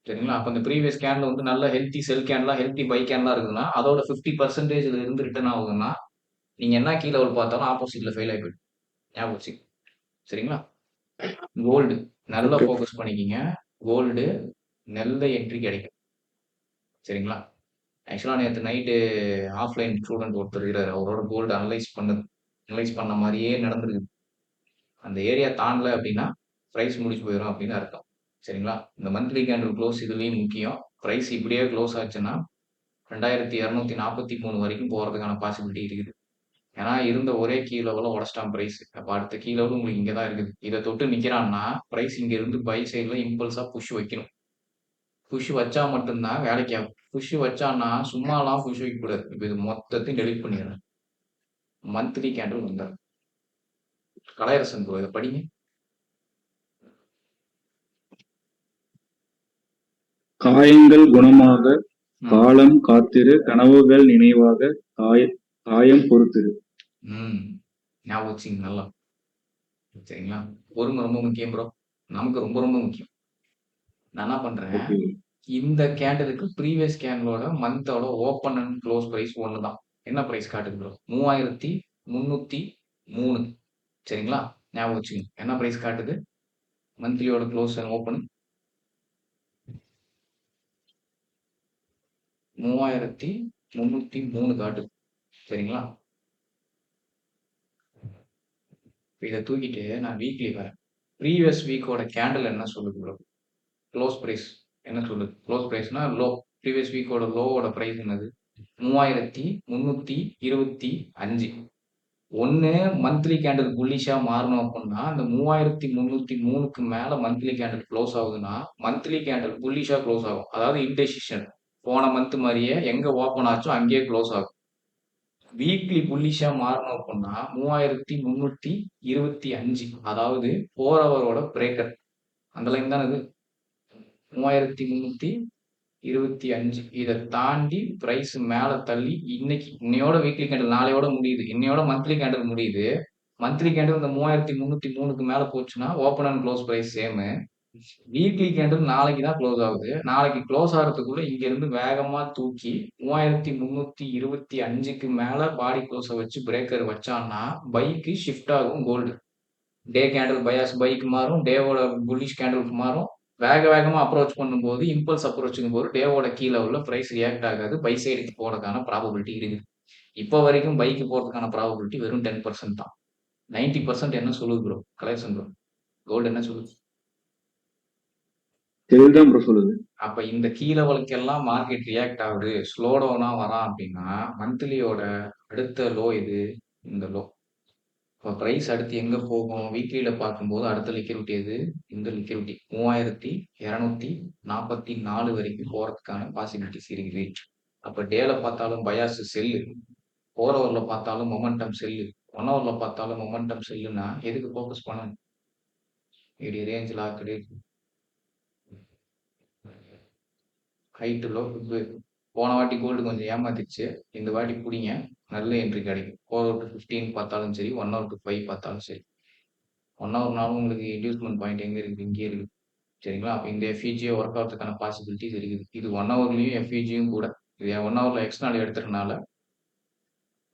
[SPEAKER 1] சரிங்களா? அப்ப அந்த ப்ரீவியஸ் கேன்ல வந்து நல்ல ஹெல்த்தி செல் கேன்லாம், ஹெல்த்தி பை கேன்லாம் இருக்குதுன்னா, அதோட 50% இருந்து ரிட்டர்ன் ஆகுதுன்னா, நீங்க என்ன கீ லெவல் பார்த்தாலும் ஆப்போசிட்ல ஃபெயில் ஆயி போயிடும். ஞாபகம் வச்சுக்கங்க. சரிங்களா? கோல்டு நல்லா
[SPEAKER 5] ஓகே.
[SPEAKER 1] ஃபோக்கஸ் பண்ணிக்கங்க. கோல்டு நல்ல என்ட்ரி கிடைக்கும். சரிங்களா? ஆக்சுவலா நேத்து நைட்டு ஆஃப்லைன் ஸ்டூடண்ட் ஒருத்தர் இருக்காரு. அவரோட கோல்டு அனலைஸ் பண்ண மாரியே நடந்திருக்கு. அந்த ஏரியா தாண்டல அப்படின்னா, பிரைஸ் முடிஞ்சு போயிரும் அப்படின்னு அர்த்தம். சரிங்களா? இந்த மந்த்லி கேண்டில் க்ளோஸ் இதுலயும் முக்கியம். பிரைஸ் இப்படியே க்ளோஸ் ஆச்சுன்னா, 2243 வரைக்கும் போறதுக்கான பாசிபிலிட்டி இருக்குது. ஏன்னா, இருந்த ஒரே கீ லெவல உடைச்சிட்டான் பிரைஸ். அப்ப அடுத்த கீ லெவல் உங்களுக்கு இங்க தான் இருக்குது. இத தொட்டு நிக்கிறான்னா, பிரைஸ் இங்க இருந்து பை சைடுல இம்பல்ஸா புஷ் வைக்கணும். புஷ் வச்சா மட்டும் தான் வேலைக்கு ஆகும். புஷ் வச்சான்னா, சும்மாலாம் புஷ் வைக்கக்கூடாது. இப்ப இது மொத்தத்தையும் டெலீட் பண்ணிடுறேன். மந்த்லி கேண்டில் வந்தாரு. கலையரசன் ப்ரோ இத படிங்க.
[SPEAKER 6] காயங்கள் குணமாக
[SPEAKER 1] ம்.
[SPEAKER 6] காலம் காத்திரு கனவுகள் நினைவாக காயம் பொறுத்திரு.
[SPEAKER 1] ஞாபகம் வச்சுங்க நல்லா. சரிங்களா? பொறுமை ரொம்ப முக்கியம் ப்ரோ. நமக்கு ரொம்ப ரொம்ப முக்கியம். நான் என்ன பண்றேன்,
[SPEAKER 6] ஓகே.
[SPEAKER 1] இந்த கேண்டிலுக்கு ப்ரீவியஸ் கேண்டிலோட மந்தோட ஓப்பன் அண்ட் க்ளோஸ் பிரைஸ் ஒண்ணு தான். என்ன பிரைஸ் காட்டுது ப்ரோ? 3303. சரிங்களா? ஞாபகம் வச்சுக்கங்க. என்ன பிரைஸ் காட்டுது? மந்த்லியோட க்ளோஸ் அண்ட் ஓப்பன் 3303 காட்டுது. சரிங்களா? இத தூக்கிட்டு நான் வீக்லி வரேன். ப்ரீவியஸ் வீக்கோட கேண்டில் என்ன சொல்லுது ப்ரோ? க்ளோஸ் பிரைஸ் என்ன சொல்லுது? க்ளோஸ் பிரைஸ்னா லோ. ப்ரீவியஸ் வீக்கோட லோவோட பிரைஸ் என்னது? 3325. ஒண்ணு மந்த்லி கேண்டில் புல்லிஷா மாறணும் அப்படின்னா, அந்த 3303க்கு மேல மந்த்லி கேண்டில் க்ளோஸ் ஆகுதுன்னா, மந்த்லி கேண்டில் புல்லிஷா க்ளோஸ் ஆகும். அதாவது இன்டெசிஷன். போன மந்த் மாரியே எங்க ஓப்பன் ஆச்சோ அங்கேயே க்ளோஸ் ஆகும். வீக்லி புல்லிஷா மாறணும் அப்படின்னா 3325. அதாவது 4 ஹவரோட பிரேக்கர். அந்த லைன் தானே இது? 3325. இத தாண்டி பிரைஸ் மேல தள்ளி இன்னையோட வீக்லி கேண்டில் நாளையோட முடியுது. இன்னையோட மந்த்லி கேண்டில் முடியுது. மந்த்லி கேண்டில் இந்த 3303க்கு மேல போச்சுன்னா open and close price same. Weekly candle நாளைக்கு தான் க்ளோஸ் ஆகுது. நாளைக்கு க்ளோஸ் ஆகிறதுக்குள்ள இங்க இருந்து வேகமா தூக்கி 3325க்கு மேல பாடி க்ளோஸ வச்சு பிரேக்கர் வச்சான்னா பைக்கு ஷிஃப்ட் ஆகும் கோல்டு. டே கேண்டில் பயாஸ் பைக்கு மாறும். டேவோட புல்லிஷ் கேண்டிலுக்கு மாறும். வேகமா அப்ரோச் பண்ணும்போது இம்பல்ஸ் அப்ரோச்சுங்கும் போது டேவோட கீ லெவல்ல பிரைஸ் ரியாக்ட் ஆகாது. பை சைடுக்கு போறதுக்கான ப்ராபபிலிட்டி இருக்குது. இப்போ வரைக்கும் பைக்கு போறதுக்கான ப்ராபபிலிட்டி வெறும் 10% தான். 90% என்ன சொல்லுது ப்ரோ? Collection bro. கோல்டு என்ன சொல்லுது?
[SPEAKER 6] இதுதான் ப்ரோ சொல்லுது.
[SPEAKER 1] அப்ப இந்த கீ லெவலுக்கெல்லாம் மார்க்கெட் ரியாக்ட் ஆகுது. ஸ்லோ டவுனா வரான் அப்படின்னா, மந்த்லியோட அடுத்த லோ எது? இந்த லோ. இப்ப பிரைஸ் அடுத்து எங்க போகும்? வீக்லில பார்க்கும்போது அடுத்த லிக்விடிட்டி எது? இந்த லிக்விடிட்டி 3244 வரைக்கும் போறதுக்கான பாசிபிலிட்டிஸ் இருக்குது. அப்ப டேல பார்த்தாலும் பயாஸ் செல்லு. 4 ஹவர்ல பார்த்தாலும் மொமெண்டம் செல்லு. 1 ஹவர்ல பார்த்தாலும் மொமெண்டம் செல்லுன்னா எதுக்கு ஃபோக்கஸ் பண்ணணும்? இப்படி range logged high to low போன வாட்டி கோல்டு கொஞ்சம் ஏமாத்திடுச்சு. இந்த வாட்டி புடிங்க. நல்ல என்ட்ரி கிடைக்கும். 4 அவுட் 15 பார்த்தாலும் சரி, 1 அவுட் 5 பார்த்தாலும் சரி. 1 ஹவர்னாலும் உங்களுக்கு இன்டியூஸ்மென்ட் பாயிண்ட் எங்க இருக்கு? இங்கேயே இருக்கு. சரிங்களா? அப்ப இந்த எஃப்இஜியே ஒர்க் ஆகுறதுக்கான பாசிபிலிட்டிஸ் இருக்குது. இது 1 ஹவர்லயும் எஃப்இஜியும் கூட. இது 1 ஹவர்ல எக்ஸ்ட்ரா எடுத்துறதுனால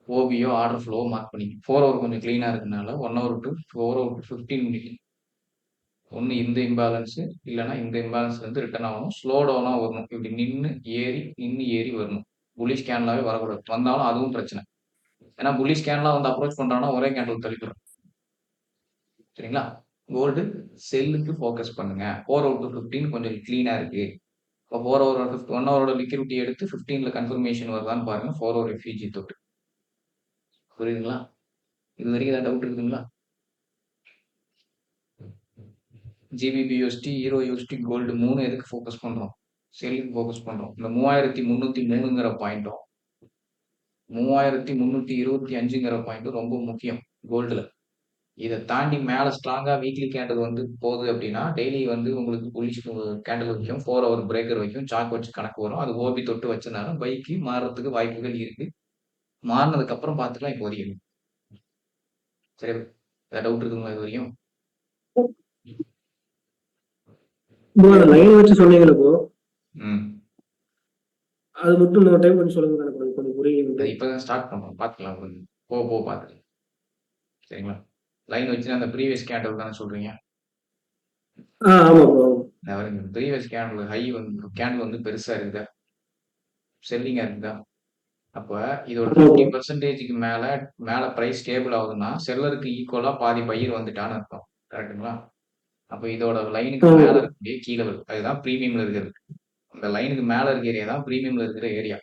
[SPEAKER 1] ஓபியோ ஆர்டர் ஃப்ளோ மார்க் பண்ணிக்க. 4 ஹவர் கொஞ்சம் கிளீனா இருக்கனால 1 hour to 4 hour to 15 minute. ஒண்ணு இந்த இம்பேலன்ஸ் இல்லைன்னா இந்த இம்பேலன்ஸ்ல இருந்து ரிட்டர்ன் ஆகணும். ஸ்லோ டவுனா வரணும். இப்படி நின்னு ஏறி வரணும். புலிஷ் கேன்லாவே வரக்கூடாது. வந்தாலும் அதுவும் பிரச்சனை. ஏன்னா புலிஷ் கேன்லாம் வந்து அப்ரோச் பண்றாங்கன்னா ஒரே கேண்டில் தள்ளிக்கிறோம். சரிங்களா? கோல்டு செல்லுக்கு ஃபோக்கஸ் பண்ணுங்க. 4 அவுட் டு 15 கொஞ்சம் கிளீனா இருக்கு. இப்போ 4 ஹவர் 1 ஹவரோட லிக்விடிட்டி எடுத்து 15ல கன்ஃபர்மேஷன் வருதான்னு பாருங்க. 4 ஹவர் எஃப்இஜி தொட்டு. புரியுதுங்களா? இது வரைக்கும் ஏதாவது டவுட் இருக்குங்களா? GBP USD, euro USD, gold 3 எதுக்கு ஃபோக்கஸ் பண்றோம்? செல்லுக்கு ஃபோக்கஸ் பண்றோம். இந்த 3303ங்கிற பாயிண்ட்டும் 3325ங்கிற பாயிண்ட்டும் ரொம்ப முக்கியம் கோல்டுல. இதை தாண்டி மேல ஸ்ட்ராங்கா வீக்லி கேண்டில் வந்து போகுது அப்படின்னா டெய்லி வந்து உங்களுக்கு புலிஷ் கேண்டில் வைக்கும், 4 ஹவர் பிரேக்கர் வைக்கும், சாக் வச்சு கணக்கு வரும். அது ஓபி தொட்டு வச்சனால பைக்கு மாறுறதுக்கு வாய்ப்புகள் இருக்கு. மாறினதுக்கு அப்புறம் பார்த்துக்கலாம். இப்போ வரைக்கும் சரி, ஏதாவது டவுட் இருக்குங்களா இது வரையும்?
[SPEAKER 7] ப்ரோ அந்த லைன் வச்சு சொன்னீங்களா ப்ரோ,
[SPEAKER 1] ம்
[SPEAKER 7] அது மட்டும் இன்னொரு டைம் கொஞ்சம் சொல்லுங்க, எனக்கு கொஞ்சம் புரியல.
[SPEAKER 1] அது இப்பதான் ஸ்டார்ட் பண்றோம், பார்த்துக்கலாம். போக பார்த்துக்கலாம். சரிங்களா? லைன் வச்சு அந்த ப்ரீவியஸ் கேண்டில் தானே சொல்றீங்க?
[SPEAKER 7] ஆமா ப்ரோ.
[SPEAKER 1] ப்ரீவியஸ் கேண்டில் ஹை வந்து கேண்டில் வந்து பெருசா இருக்குதா, செல்லிங்கா இருக்குதா? அப்ப இதோட 50%க்கு மேல மேல பிரைஸ் ஸ்டேபிள் ஆகுதுன்னா செல்லருக்கு ஈக்குவலா பாதி பயிர் வந்துட்டான்னு அர்த்தம். கரெக்டுங்களா? அப்ப இதோட லைனுக்கு மேல இருக்கக்கூடிய கீழே வருது, அதுதான் பிரீமியம்ல இருக்கிறது. அந்த லைனுக்கு மேல இருக்கிற ஏரியா தான் பிரீமியம்ல இருக்கிற ஏரியா.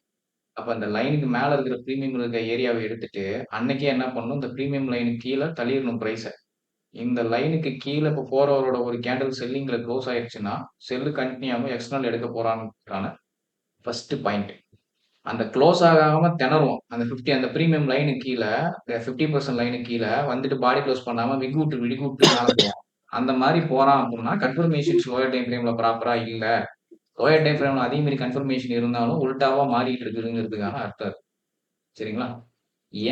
[SPEAKER 1] அப்ப அந்த லைனுக்கு மேல இருக்கிற பிரீமியம்ல இருக்கிற ஏரியாவை எடுத்துட்டு அன்னைக்கே என்ன பண்ணணும், இந்த பிரீமியம் லைனுக்கு கீழே தள்ளிடணும் பிரைஸை. இந்த லைனுக்கு கீழே இப்போ 4 ஹவரோட ஒரு கேண்டில் செல்லிங்ல க்ளோஸ் ஆயிடுச்சுன்னா செல்லு கண்டினியூ எக்ஸ்டர்னல் எடுக்க போறான்னு ஃபர்ஸ்ட் பாயிண்ட். அந்த க்ளோஸ் ஆகாம திணறுவோம். அந்த 50 அந்த பிரீமியம் லைனுக்கு கீழே 50% லைனுக்கு கீழே வந்துட்டு பாடி க்ளோஸ் பண்ணாம விகுட்டு விடிகுட்டு மேலே போவோம். அந்த மாதிரி போறான் அப்படின்னா கன்ஃபர்மேஷன்ஸ் லோயர் டைம் ஃப்ரேம்ல ப்ராப்பரா இல்ல. லோயர் டைம் ஃப்ரேம்ல அதே மாதிரி கன்ஃபர்மேஷன் இருந்தாலும் உல்டாவா மாறிட்டு இருக்குதுங்கிறதுக்கான அர்த்தம். சரிங்களா?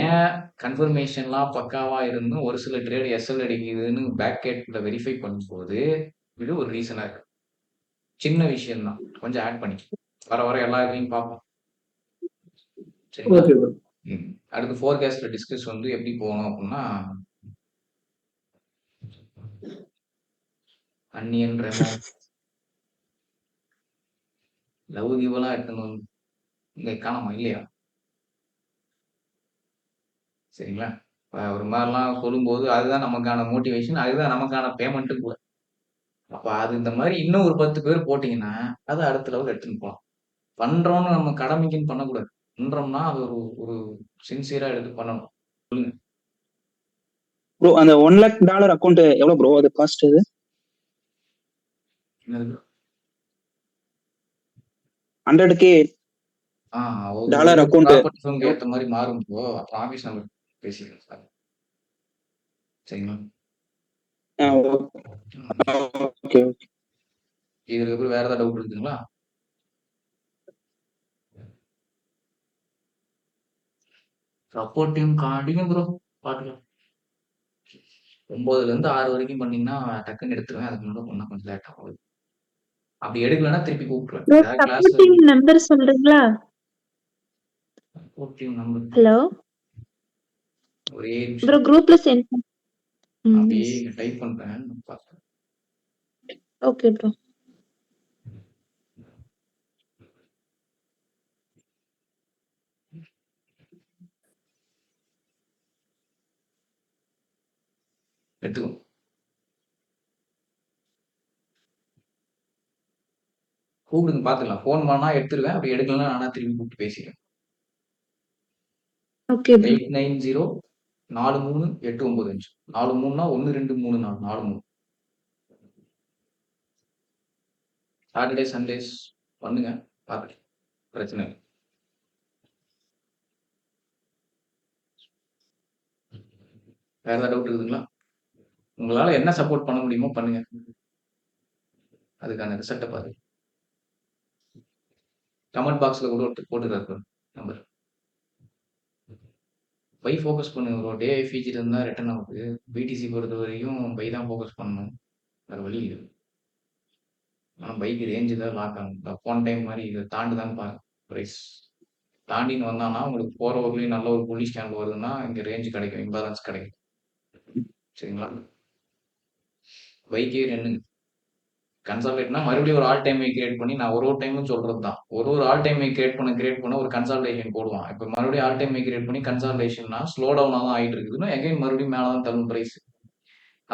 [SPEAKER 1] ஏன் கன்ஃபர்மேஷன்லாம் பக்காவா இருந்தும் ஒரு சில ட்ரேட் எஸ்எல் அடிக்குதுன்னு பேக் கேட்ல வெரிஃபை பண்ணும்போது இது ஒரு ரீசனா இருக்கு. சின்ன விஷயம் தான், கொஞ்சம் ஆட் பண்ணி வர வர எல்லா இதையும் பார்ப்போம். சரிங்களா? அடுத்து ஃபோர்காஸ்ட்ல டிஸ்கஸ் வந்து எப்படி போகணும் அப்படின்னா அன்னியன் ரெமோ லவ் கிவெல்லாம் எடுக்கணும் இங்க காணாமா இல்லையா? சரிங்களா? ஒரு மாதிரிலாம் சொல்லும்போது அதுதான் நமக்கான மோட்டிவேஷன், அதுதான் நமக்கான பேமெண்ட்டும் கூட. அப்ப அது இந்த மாதிரி இன்னும் ஒரு 10 பேர் போட்டீங்கன்னா அது அடுத்த லெவல் எடுத்துன்னு போகலாம். பண்றோம்னு நம்ம கடமைக்குன்னு பண்ணக்கூடாது. பண்றோம்னா அது ஒரு ஒரு சின்சியரா எடுத்து பண்ணணும். சொல்லுங்க
[SPEAKER 5] ப்ரோ. அந்த $1 lakh அக்கௌண்ட் எவ்வளவு ப்ரோ அது காஸ்ட்? அது
[SPEAKER 1] என்னது?
[SPEAKER 5] 100K dollar account.
[SPEAKER 1] ப்ராப்பர்ட்டி ஃபர்ம்க்கு ஏத்த மாதிரி மாறும் ப்ரோ. அப்புறம் ஆபீஸ் நம்பர் பேசிக்கலாம் சார். சரிங்களா?
[SPEAKER 5] ஓகே.
[SPEAKER 1] இதுக்கு அப்புறம் வேற ஏதாவது டவுட் இருக்குங்களா? சப்போர்ட்டிவ் காண்டிங்க ப்ரோ, பார்க்கலாம். 9ல இருந்து 6 வரைக்கும் பண்ணீங்கன்னா டக்குன்னு எடுத்துருவேன். அதுக்கு முன்னாடி பண்ணா கொஞ்சம் லேட் ஆகும். அப்படி எடுக்கலன்னா திருப்பி கூப்பிடுவேன். ஏதாவது கிளாஸ்
[SPEAKER 8] நம்பர் சொல்றீங்களா?
[SPEAKER 1] சப்போர்ட்டிவ் நம்பர்
[SPEAKER 8] ஹலோ
[SPEAKER 1] ஒரே
[SPEAKER 8] ப்ரோ,
[SPEAKER 1] நிமிஷம்
[SPEAKER 8] குரூப்ல சென்ட்
[SPEAKER 1] அப்படியே டைப் பண்றேன். பார்த்து
[SPEAKER 8] ஓகே ப்ரோ.
[SPEAKER 1] எடுத்துக்கோ. கூப்பிடுங்க பார்த்துக்கலாம். ஃபோன் பண்ணா எடுத்துருவேன். அப்படி எடுக்கலன்னா நானா திருப்பி கூப்பிட்டு பேசிக்கிறேன்.
[SPEAKER 8] Okay bro.
[SPEAKER 1] 89043895 43னா 1234 43. சாட்டர்டே சண்டேஸ் பண்ணுங்க, பார்த்துட்டு பிரச்சனை இல்லை. வேற ஏதாவது டவுட் இருக்குதுங்களா? உங்களால என்ன சப்போர்ட் பண்ண முடியுமோ பண்ணுங்க. அதுக்கான ரிசல்ட்டை பாருங்க. கமெண்ட் பாக்ஸ்ல கூட ஒருத்தர் போட்டுருக்காரு நம்பர். பை ஃபோக்கஸ் பண்ணுங்க ப்ரோ. டே எஃப்இஜில இருந்தா ரிட்டர்ன் ஆகுது. பிடிசி பொறுத்த வரைக்கும் பை தான் ஃபோக்கஸ் பண்ணணும். வேற வழி இல்லை. ஆனா பைக்கு ரேஞ்சு தான் லாக் ஆகும். போன டைம் மாதிரி இதை தாண்டுதான்னு பாருங்க ப்ரைஸ். தாண்டின்னு வந்தான்னா உங்களுக்கு போற ஊர்லயும் நல்ல ஒரு புள்ளி ஸ்டாண்ட் வருதுன்னா இங்க ரேஞ்ச் கிடைக்கும், இம்பேலன்ஸ் கிடைக்கும். சரிங்களா? பைக்கே ரெண்டுங்க. கன்சால்டேட்னா மறுபடியும் ஒரு ஆல் டைம் கிரியேட் பண்ணி நான் ஒரு டைமும் சொல்றது தான். ஒரு ஆல் டைம் கிரியேட் பண்ண ஒரு கன்சால்டேஷன் போடுவான். இப்போ மறுபடியும் ஆல் டைம் கிரியேட் பண்ணி கன்சால்டேஷன்னா ஸ்லோ டவுனா தான் ஆயிட்டு இருக்குதுன்னா எகைன் மறுபடியும் மேல தான் தள்ளும் பிரைஸ்.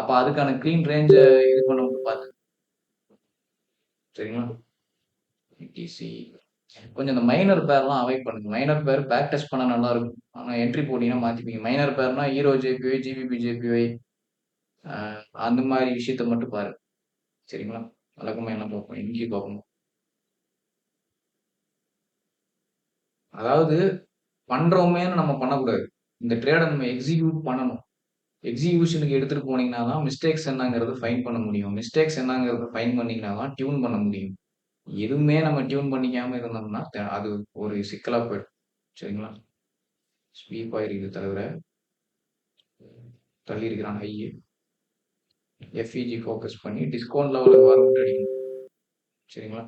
[SPEAKER 1] அப்ப அதுக்கான கிளீன் ரேஞ்ச இது பண்ண பாத்து. சரிங்களா? பிடிசி கொஞ்சம் இந்த மைனர் பேர்லாம் அவாய்ட் பண்ணுங்க. மைனர் பேர் பேக் டெஸ்ட் பண்ண நல்லா இருக்கும். ஆனா என்ட்ரி போட்டீங்கன்னா மாத்திப்பீங்க. மைனர் பேர்னா ஹீரோ ஜேபிஒய், ஜிபிபி ஜேபிஒய் அந்த மாதிரி விஷயத்த மட்டும் பாரு. சரிங்களா? வழக்கமா என்ன பார்ப்போம், எங்கேயும் பார்க்கணும். அதாவது பண்றோமேன்னு நம்ம பண்ணக்கூடாது. இந்த ட்ரேடை நம்ம எக்ஸிக்யூட் பண்ணணும். எக்ஸிக்யூஷனுக்கு எடுத்துட்டு போனீங்கன்னா தான் மிஸ்டேக்ஸ் என்னங்கிறது ஃபைன் பண்ண முடியும். மிஸ்டேக்ஸ் என்னங்கிறது ஃபைன் பண்ணீங்கன்னா தான் டியூன் பண்ண முடியும். எதுவுமே நம்ம டியூன் பண்ணிக்காம இருந்தோம்னா அது ஒரு சிக்கலா போயிடும். சரிங்களா? ஸ்வீப் ஆயிருக்குது தவிர தள்ளி இருக்கிறான் ஹையே. எஃப்இஜி ஃபோக்கஸ் பண்ணி டிஸ்கவுண்ட் லெவலுக்கு வர விட்டு அடிக்கணும். சரிங்களா?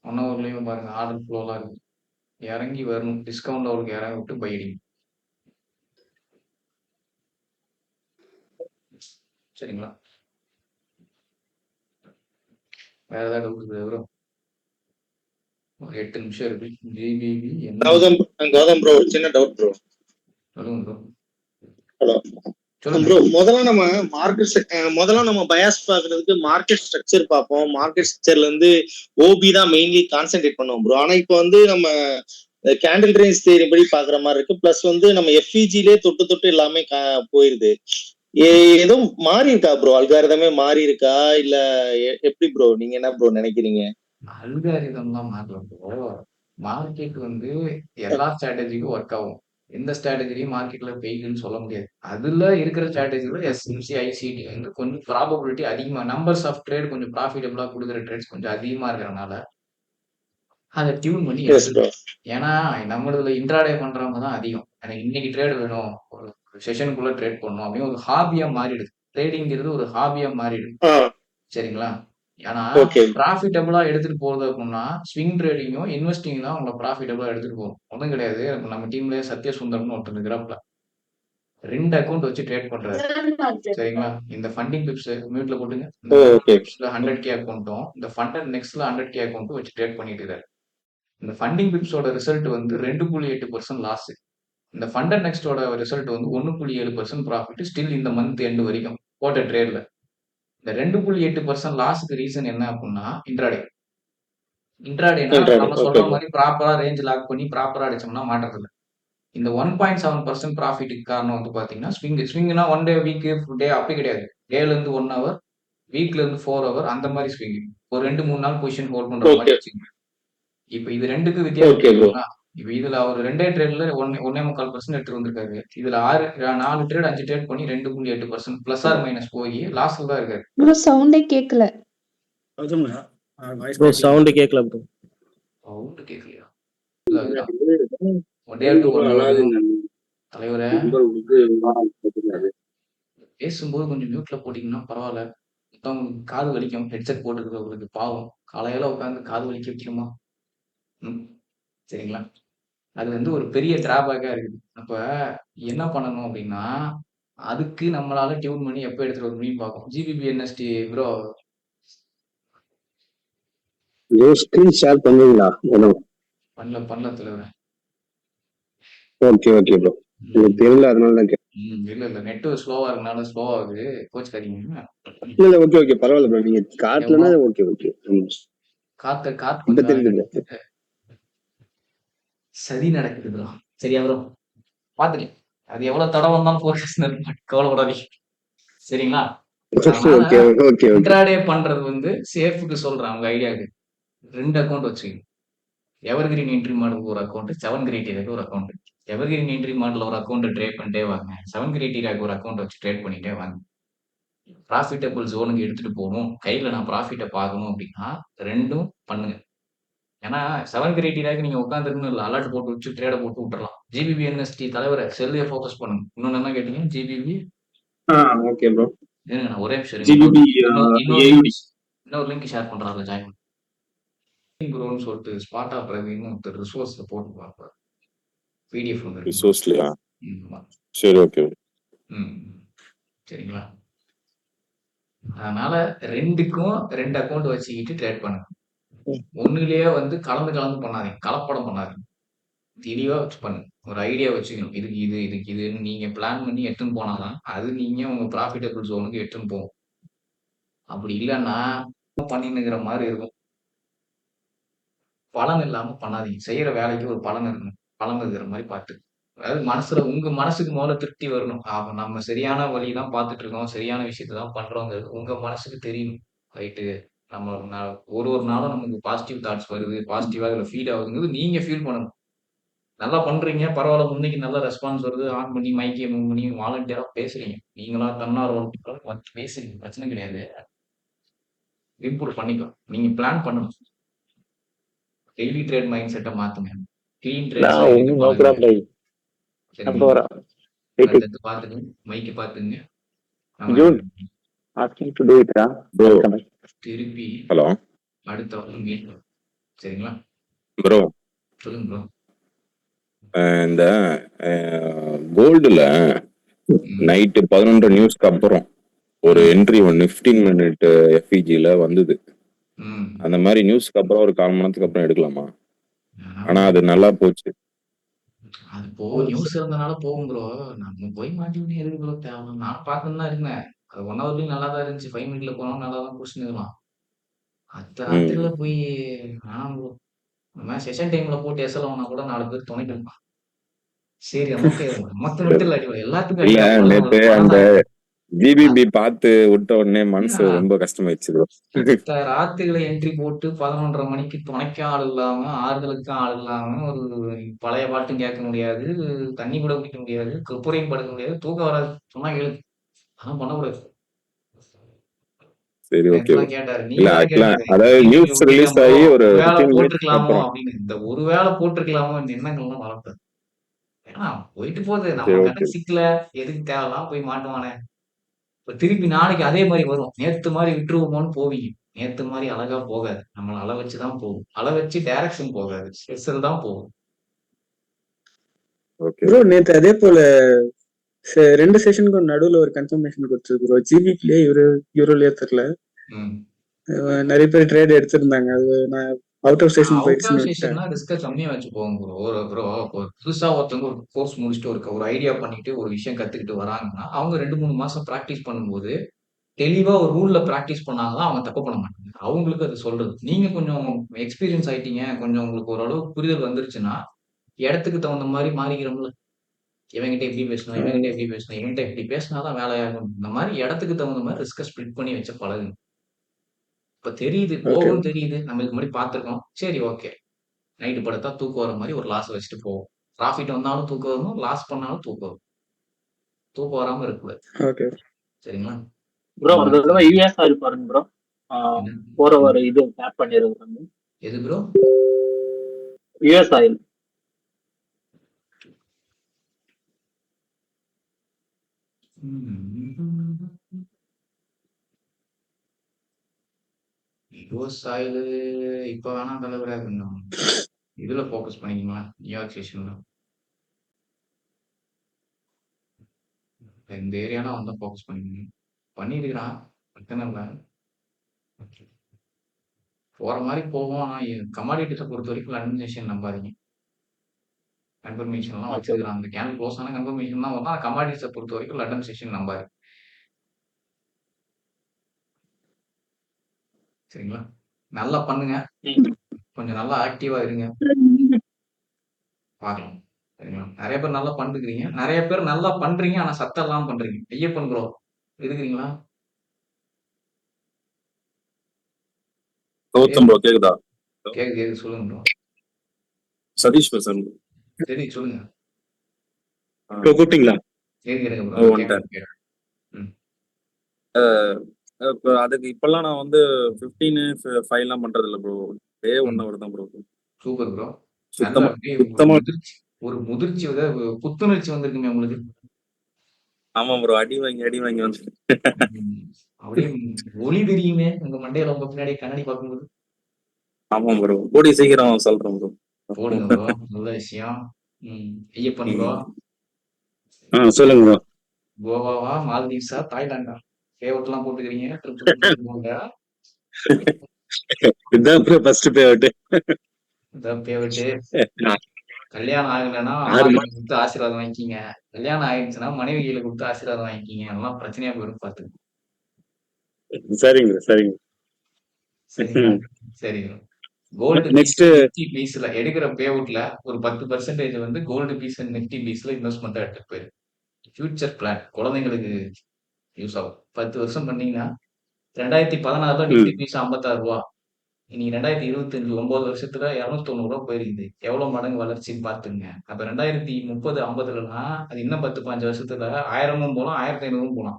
[SPEAKER 1] 1 ஹவர்லயும் பாருங்க ஆர்டர் ஃப்ளோலாம் இருக்கு. இறங்கி வரணும். டிஸ்கவுண்ட் லெவலுக்கு இறங்கி விட்டு பை அடிக்கணும். சரிங்களா? வேற ஏதாவது டவுட் இருக்குது ப்ரோ? ஒரு 8 நிமிஷம் இருக்கு. ஜிபிபி என்ன
[SPEAKER 4] கௌதம் ப்ரோ ஒரு சின்ன டவுட் ப்ரோ.
[SPEAKER 1] சொல்லுங்க ப்ரோ.
[SPEAKER 4] ஹலோ
[SPEAKER 1] சொல்லுங்க
[SPEAKER 4] ப்ரோ. முதல்ல நம்ம பயாஸ் பாக்குறதுக்கு மார்க்கெட் ஸ்ட்ரக்சர் பார்ப்போம். மார்க்கெட் ஸ்ட்ரக்சர்ல இருந்து ஓபி தான் மெயின்லி கான்சென்ட்ரேட் பண்ணுவோம் ப்ரோ. ஆனா இப்போ வந்து நம்ம கேண்டில் ரேஞ்ச் தேரி படி பாக்குற மாதிரி இருக்கு. பிளஸ் வந்து நம்ம எஃப்இஜிலே தொட்டு எல்லாமே போயிருது. ஏதோ மாறி இருக்கா ப்ரோ? அல்காரிதமே மாறி இருக்கா இல்ல எப்படி ப்ரோ? நீங்க என்ன ப்ரோ நினைக்கிறீங்க?
[SPEAKER 1] அல்காரிதம் தான் மாறல ப்ரோ. மார்க்கெட் வந்து எல்லா ஸ்ட்ராட்டஜிக்கும் ஒர்க் ஆகும். எந்த ஸ்ட்ராட்டஜிலையும் மார்க்கெட்ல ஃபெயில்னு சொல்ல முடியாது. அதுல இருக்கிற ஸ்ட்ராட்டஜில எஸ்எம்சி, ஐசிடி வந்து கொஞ்சம் ப்ராபபிலிட்டி அதிகமா, நம்பர்ஸ் ஆஃப் ட்ரேட் கொஞ்சம் ப்ராஃபிட்டபிளா கொடுக்குற ட்ரேட்ஸ் கொஞ்சம் அதிகமா இருக்கிறனால அதை டியூன் பண்ணி எடுத்துக்கணும். ஏன்னா நம்மளதுல இன்ட்ராடே பண்றவங்க தான் அதிகம். எனக்கு இன்னைக்கு ட்ரேட் வேணும், ஒரு செஷனுக்குள்ள ட்ரேட் பண்ணணும் அப்படின்னு ஒரு ஹாபியா மாறிடுது. ட்ரேடிங்கிறது ஒரு ஹாபியா மாறிடுது. சரிங்களா? ஏன்னா ப்ராஃபிட்டபிளா எடுத்துட்டு போறது அப்படின்னா ஸ்விங் ட்ரேடிங்கும் இன்வெஸ்டிங் தான் உங்களை ப்ராஃபிட்டபிளா எடுத்துட்டு போகும். ஒன்றும் கிடையாது. நம்ம டீம்லயே சத்யசுந்தரம்னு ஒருத்தர் இருக்கிறாப்ல 2 அக்கௌண்ட் வச்சு ட்ரேட் பண்றாரு. சரிங்களா? இந்த ஃபண்டிங் பிப்ஸ் மியூட்ல போட்டுங்க. இந்த 100K அக்கௌண்ட்டும் இந்த ஃபண்டட் நெக்ஸ்ட்ல 100K அக்கௌண்ட்டும் வச்சு ட்ரேட் பண்ணிட்டு இருக்காரு. இந்த ஃபண்டிங் பிப்ஸோட ரிசல்ட் வந்து 2.8% லாஸ். இந்த ஃபண்டட் நெக்ஸ்டோட ரிசல்ட் வந்து 1.7% ப்ராஃபிட். ஸ்டில் இந்த மந்த் எண்ட் வரைக்கும் போட்ட ட்ரேட்ல இந்த 2.8% லாஸ்க்கு ரீசன் என்ன அப்படின்னா இன்ட்ராடே. இன்ட்ராடேனா நம்ம சொல்ற மாதிரி ப்ராப்பரா ரேஞ்ச் லாக் பண்ணி ப்ராப்பரா அடிச்சோம்னா மாட்டறது. இந்த 1.7% ப்ராஃபிட்டுக்கு காரணம் வந்து பாத்தீங்கன்னா ஸ்விங்னா 1 டே, வீக், டே அப்படி கிடையாது. டேல இருந்து 1 ஹவர், வீக்ல இருந்து 4 ஹவர் அந்த மாதிரி ஸ்விங். ஒரு 2-3 நாள் பொசிஷன் ஹோல்ட் பண்ற மாதிரி வச்சுங்க. இப்ப இது ரெண்டுக்கு வித்தியாசம். இப்ப இதுல அவர் 2 ட்ரேட்ல 1.25% எடுத்து வந்திருக்காரு. இதுல 4 ட்ரேட் 5 ட்ரேட் பண்ணி 2.8% பிளஸ் ஆர் மைனஸ் போய் லாஸ்ல தான் இருக்காரு.
[SPEAKER 8] ப்ரோ சவுண்டே கேட்கல.
[SPEAKER 7] ப்ரோ சவுண்ட் கேட்கல ப்ரோ.
[SPEAKER 1] சவுண்ட் கேட்கலையா? தலைவரே பேசும்போது கொஞ்சம் மியூட்ல போட்டீங்கன்னா பரவாயில்ல. மத்தவங்களுக்கு காது வலிக்கும். ஹெட்செட் போட்டுக்கிறவங்களுக்கு பாவம். காலையில உட்காந்து காது வலிக்க வைக்கணுமா? சரிங்களா? அது வந்து ஒரு பெரிய டிராபேக்கா இருக்குது. அப்ப என்ன பண்ணணும் அப்படின்னா அதுக்கு நம்மளால டியூன் பண்ணி எப்ப எடுத்துட்டு வர முடியும் பார்க்கணும். GBP NST bro
[SPEAKER 9] screen share பண்ணுவீங்களா?
[SPEAKER 1] பண்ணல தலைவரே.
[SPEAKER 9] Okay okay bro. உங்களுக்கு தெரியல அதனால தான்
[SPEAKER 1] இல்ல நெட் ஸ்லோவா இருக்கனால ஸ்லோவா ஆகுது. கோச்சுக்காதீங்க.
[SPEAKER 9] இல்ல ஓகே ஓகே பரவாயில்ல ப்ரோ. நீங்க காட்டுலனா ஓகே ஓகே.
[SPEAKER 1] காத்து
[SPEAKER 9] தெரியுது.
[SPEAKER 1] சரி நடக்குது ப்ரோ. சரியா ப்ரோ? பாத்துக்கலாம். அது எவ்வளவு தடவை வந்தாலும் போக்கஸ் கவலைப்படாதீங்க. சரிங்களா? இன்ட்ராடே பண்றது வந்து சேஃப்க்கு சொல்றேன். அவங்க ஐடியாவுக்கு 2 அக்கௌண்ட் வச்சுக்கோங்க. எவர்கிரீன் என்ட்ரி மாடலுக்கு ஒரு அக்கௌண்ட், 7 கிரைட்டீரியாவுக்கு ஒரு அக்கௌண்ட். எவர்கிரீன் என்ட்ரி மாடல் ஒரு அக்கௌண்ட் ட்ரேட் பண்ணிட்டே வாங்க. 7 கிரைட்டீரியாவுக்கு ஒரு அக்கௌண்ட் வச்சு ட்ரேட் பண்ணிட்டே வாங்க. ப்ராஃபிட்டபிள் ஜோனுக்கு எடுத்துட்டு போகணும், கையில நான் ப்ராஃபிட்ட பார்க்கணும் அப்படின்னா 2ம் பண்ணுங்க. ஏன்னா 7 கிரைட்டீரியாக்கு நீங்க உட்காந்துருக்கணும் இல்ல. அலர்ட் போட்டு வச்சு ட்ரேட போட்டு விட்டுறலாம். ஜிபிபி என்எஸ்டி தலைவரை செல்லையே ஃபோக்கஸ் பண்ணுங்க. இன்னொன்னு என்ன கேட்டீங்க? GBP
[SPEAKER 9] okay bro.
[SPEAKER 1] இருங்க, நான் ஒரே நிமிஷம் இருங்க.
[SPEAKER 9] ஜிபிபி
[SPEAKER 1] இன்னொரு லிங்க் ஷேர் பண்றாருல ஜாயின் ப்ரோன்னு சொல்லிட்டு ஸ்பாட்டா பிரவீன் ஒருத்தர் ரிசோர்ஸ்ல போட்டு பார்ப்பாரு. பிடிஎஃப் வந்து
[SPEAKER 10] ரிசோர்ஸ்லயா?
[SPEAKER 1] ஆமா.
[SPEAKER 10] சரி, ஓகே.
[SPEAKER 1] சரிங்களா? அதனால 2க்கும் 2 அக்கௌண்ட் வச்சுக்கிட்டு ட்ரேட் பண்ணுங்க. ஒண்ணுலயே வந்து கலந்து பண்ணாதீங்க, கலப்படம் பண்ணாதீங்க. தெளிவா வச்சு பண்ணுங்க. ஒரு ஐடியா வச்சுக்கணும். இதுக்கு இதுன்னு நீங்க பிளான் பண்ணி எடுத்துன்னு போனாதான் அது நீங்க உங்க ப்ராஃபிட்டபிள் ஜோனுக்கு எடுத்துன்னு போகும். அப்படி இல்லைன்னா பண்ணினுங்கிற மாதிரி இருக்கும். பலன் இல்லாம பண்ணாதீங்க. செய்யற வேலைக்கு ஒரு பலன் இருக்கணும். பலன் இருக்கிற மாதிரி பார்த்து, அதாவது உங்க மனசுக்கு முதல்ல திருப்தி வரணும். நம்ம சரியான வழிதான் பார்த்துட்டு இருக்கோம், சரியான விஷயத்தை தான் பண்றோங்கிறது உங்க மனசுக்கு தெரியணும். ரைட்டு, நம்ம ஒரு நாளும் நமக்கு பாசிட்டிவ் தாட்ஸ் வருது, பாசிட்டிவா இதுல ஃபீல் ஆகுதுங்கிறது நீங்க ஃபீல் பண்ணணும். நல்லா பண்றீங்க, பரவாயில்ல, முன்னைக்கு நல்ல ரெஸ்பான்ஸ் வருது, ஆன் பண்ணி மைக்கை மூவ் பண்ணி வாலண்டியரா பேசுறீங்க. நீங்களா தன்னார்வலர்களா பேசுறீங்க, பிரச்சனை கிடையாது. இம்ப்ரூவ் பண்ணிக்கலாம். நீங்க பிளான் பண்ணணும். டெய்லி ட்ரேட் மைண்ட் செட்டை மாத்துங்க. கிளீன் ட்ரேட் பாத்துங்க, மைக்கு பாத்துங்க. திருப்பி
[SPEAKER 10] ஹலோ
[SPEAKER 1] அடுத்த வாரம் மீட். சரிங்களா
[SPEAKER 10] ப்ரோ?
[SPEAKER 1] சொல்லுங்க ப்ரோ.
[SPEAKER 10] இந்த கோல்டுல நைட்டு 11 நியூஸ்க்கு அப்புறம் ஒரு என்ட்ரி 15 மினிட் எஃப்இஜில வந்தது. அந்த மாதிரி நியூஸ்க்கு அப்புறம் ஒரு 1/4 மணி நேரத்துக்கு அப்புறம் எடுக்கலாமா? ஆனா அது நல்லா போச்சு.
[SPEAKER 1] அது நியூஸ் இருந்தனால போகும் ப்ரோ. நம்ம போய் மாட்டி எதுக்கு ப்ரோ தேவை? நான் பார்த்துன்னு தான் இருந்தேன். அது 1 ஹவர்லயும் நல்லா தான் இருந்துச்சு. 5 மினிட்ல போனாலும் நல்லா தான் குடிச்சுக்கலாம். அடுத்த ராத்திரில போய் வேணாம் ப்ரோ. இந்த மாதிரி செஷன் டைம்ல போட்டு எசலவனா கூட 4 பேர் துணைக்கு இருப்பான். சரி, நமக்கு மத்த மட்டும் இல்லாட்டி எல்லாத்துக்கும்
[SPEAKER 10] இல்ல,
[SPEAKER 1] அடியா
[SPEAKER 10] நேத்து அந்த ஜிபிபி பார்த்து விட்ட உடனே மனசு ரொம்ப கஷ்டமாயிடுச்சு ப்ரோ.
[SPEAKER 1] ராத்திரில என்ட்ரி போட்டு 11:30 மணிக்கு துணைக்கும் ஆள் இல்லாம, ஆறுதலுக்கும் ஆள் இல்லாம, ஒரு பழைய பாட்டும் கேட்க முடியாது, தண்ணி கூட குடிக்க முடியாது, குப்புறையும் படுக்க முடியாது, தூக்கம் வராது. சொன்னா கேளு, அதெல்லாம் பண்ணக்கூடாது.
[SPEAKER 10] சரி, ஓகே.
[SPEAKER 1] கேட்டாரு,
[SPEAKER 10] இல்ல, அதாவது நியூஸ் ரிலீஸ் ஆகி ஒரு 15 மினிட்ஸ் அப்புறம்
[SPEAKER 1] அப்படின்னு இந்த ஒரு வேளை போட்டிருக்கலாமோ எண்ணங்கள்லாம் வளர்த்தது. ஏன்னா போயிட்டு போகுது, நம்ம கணக்கு சிக்கல, எதுக்கு தேவைலாம் போய் மாட்டுவானே. இப்ப திருப்பி நாளைக்கு அதே மாதிரி வரும். நேத்து மாதிரி விட்டுருவோமோன்னு போவீங்க. நேத்து மாதிரி அழகா போகாது. நம்மள அள வச்சுதான் போகும். அள வச்சு டைரக்ஷன் போகாது, ஸ்பெஷல் தான் போகும்.
[SPEAKER 2] ப்ரோ நேத்து அதே போல 2 செஷனுக்கு நடுவுல ஒரு கன்ஃபர்மேஷன் கொடுத்தது ப்ரோ. ஜிபிபிலே யூரோலயே தெரியல, நிறைய பேர் ட்ரேட் எடுத்திருந்தாங்க. அது நான் அவுட் ஆஃப் ஸ்டேஷன் போயிடுச்சுன்னா
[SPEAKER 1] ரிஸ்க கம்மியா வச்சு போங்க ப்ரோ. புதுசா ஒருத்தவங்க ஒரு கோர்ஸ் முடிச்சுட்டு ஒரு ஐடியா பண்ணிட்டு ஒரு விஷயம் கத்துக்கிட்டு வராங்கன்னா அவங்க 2-3 மாசம் பிராக்டிஸ் பண்ணும்போது தெளிவா ஒரு ரூல்ல பிராக்டிஸ் பண்ணாதான் அவங்க தப்பு பண்ண மாட்டாங்க. அவங்களுக்கு அது சொல்றது. நீங்க கொஞ்சம் எக்ஸ்பீரியன்ஸ் ஆயிட்டீங்க, கொஞ்சம் உங்களுக்கு ஓரளவு புரிதல் வந்துருச்சுன்னா இடத்துக்கு தகுந்த மாதிரி மாறிக்கிறோம்ல. இவங்கிட்ட எப்படி பேசணும், இவங்கிட்ட எப்படி பேசினாதான் வேலையாகும். இந்த மாதிரி இடத்துக்கு தகுந்த மாதிரி ரிஸ்க ஸ்பிளிட் பண்ணி வச்ச பழகுங்க. இப்ப தெரியுது, போகும் தெரியுது, நம்ம இதுக்கு முன்னாடி பார்த்திருக்கோம். சரி, ஓகே. நைட்டு படுத்தா தூக்கம் வர மாதிரி ஒரு லாஸ் வச்சுட்டு போவோம். ப்ராஃபிட் வந்தாலும் தூக்கம் வரும், லாஸ் பண்ணாலும் தூக்கம் வரும். தூக்கம் வராம இருக்கக்கூடாது. சரிங்களா
[SPEAKER 5] ப்ரோ? ஒரு தடவை யூஎஸ் ஆயில் பாருங்க ப்ரோ. போற ஒரு இது டேப் பண்ணிருக்காங்க.
[SPEAKER 1] எது bro?
[SPEAKER 5] US oil.
[SPEAKER 1] US oil இப்ப வேணாம் தலைவரா இருக்கணும். இதுல போக்கஸ் பண்ணிக்கலாம், நியூயார்க் ஸ்டேஷன்ல. இந்த ஏரியாலாம் வந்தா போக்கஸ் பண்ணிருக்கிறான். பிரச்சனை இல்லை, போற மாதிரி போவோம். ஆனா கமாடிட்டிஸை பொறுத்த வரைக்கும் லண்டன் செஷன் நம்பாதீங்க. கன்ஃபர்மேஷன்லாம் வச்சிருக்கான். அந்த கேன் க்ளோஸ் ஆன கன்ஃபர்மேஷன் தான் வரும். கமாடிட்டிஸை பொறுத்த வரைக்கும் லண்டன் செஷன் நம்பாது. சரிங்களா? நல்லா பண்ணுங்க, கொஞ்சம் நல்லா ஆக்டிவா இருங்க, பார்க்கலாம். சரிங்களா? நிறைய பேர் நல்லா பண்றீங்க, நிறைய பேர் நல்லா பண்றீங்க, ஆனா சத்தம் எல்லாம் பண்றீங்க. ஐயப்பன் ப்ரோ இருக்கிறீங்களா?
[SPEAKER 10] கௌதம் ப்ரோ கேக்குதா?
[SPEAKER 1] கேக்குது, சொல்லுங்க ப்ரோ.
[SPEAKER 10] சதீஷ் பேசுறேன்.
[SPEAKER 1] சரி, சொல்லுங்க.
[SPEAKER 9] கூப்பிட்டீங்களா?
[SPEAKER 1] கேக்குறேங்க ப்ரோ.
[SPEAKER 11] இப்போ அதுக்கு இப்பெல்லாம் நான் வந்து 15 எல்லாம் பண்றது இல்லை ப்ரோ. டே 1 ஹவர் தான் ப்ரோ.
[SPEAKER 1] Super bro. நல்லா
[SPEAKER 11] சுத்தமா
[SPEAKER 1] அப்படியே
[SPEAKER 11] சுத்தமா
[SPEAKER 1] ஒரு முதிர்ச்சி புத்துணர்ச்சி வந்திருக்குமே உங்களுக்கு.
[SPEAKER 11] ஆமா ப்ரோ. அடி வாங்கி வந்து
[SPEAKER 1] அப்படியே ஒளி தெரியுமே உங்க மண்டையில உங்க பின்னாடி கண்ணாடி பார்க்கும்போது.
[SPEAKER 11] ஆமா ப்ரோ. கூடிய சீக்கிரம் சொல்றேன் ப்ரோ.
[SPEAKER 1] போடுங்க ப்ரோ, நல்ல விஷயம். ஐயப்பன் ப்ரோ,
[SPEAKER 9] சொல்லுங்க ப்ரோ.
[SPEAKER 1] கோவாவா மால்தீவ்ஸா தாய்லாண்டா பேவட்லாம் போட்டுக்கிறீங்க, ட்ரிப் போங்க.
[SPEAKER 9] இதுதான் ப்ரோ ஃபர்ஸ்ட் பே அவுட்.
[SPEAKER 1] இதான் பேவட்டு. கல்யாணம் ஆகலைன்னா
[SPEAKER 9] 6
[SPEAKER 1] அம்மா கையில
[SPEAKER 9] மாசம்.
[SPEAKER 1] கொடுத்து ஆசீர்வாதம் வாங்கிக்கிங்க. கல்யாணம் ஆயிடுச்சுன்னா மனைவி கையில கொடுத்து ஆசீர்வாதம் வாங்கிக்கிங்க. எல்லாம் பிரச்சனையா போயிடும் பார்த்து.
[SPEAKER 9] சரிங்க ப்ரோ சரிங்க.
[SPEAKER 1] சரிங்களா? சரி. கோல்டு பீஸ்
[SPEAKER 9] நெக்ஸ்ட்
[SPEAKER 1] நிஃப்டி பீஸ்ல எடுக்கிற பேவுட்ல ஒரு 10% வந்து கோல்டு பீஸ் நிஃப்டி பீஸ்ல இன்வெஸ்ட்மெண்ட் எடுத்துட்டு போயிரு. ஃபியூச்சர் பிளான் குழந்தைங்களுக்கு யூஸ் ஆகும். 10 வருஷம் பண்ணீங்கன்னா 2016 நிஃப்டி பீஸ் 56 ரூபா. இன்னைக்கு 2025 9 வருஷத்துல 290 ரூபா போயிருக்குது. எவ்வளவு மடங்கு வளர்ச்சின்னு பாத்துங்க. அப்ப 2030 50லலாம் அது இன்னும் 10 15 வருஷத்துல 1000 போலாம் 1500 போலாம்.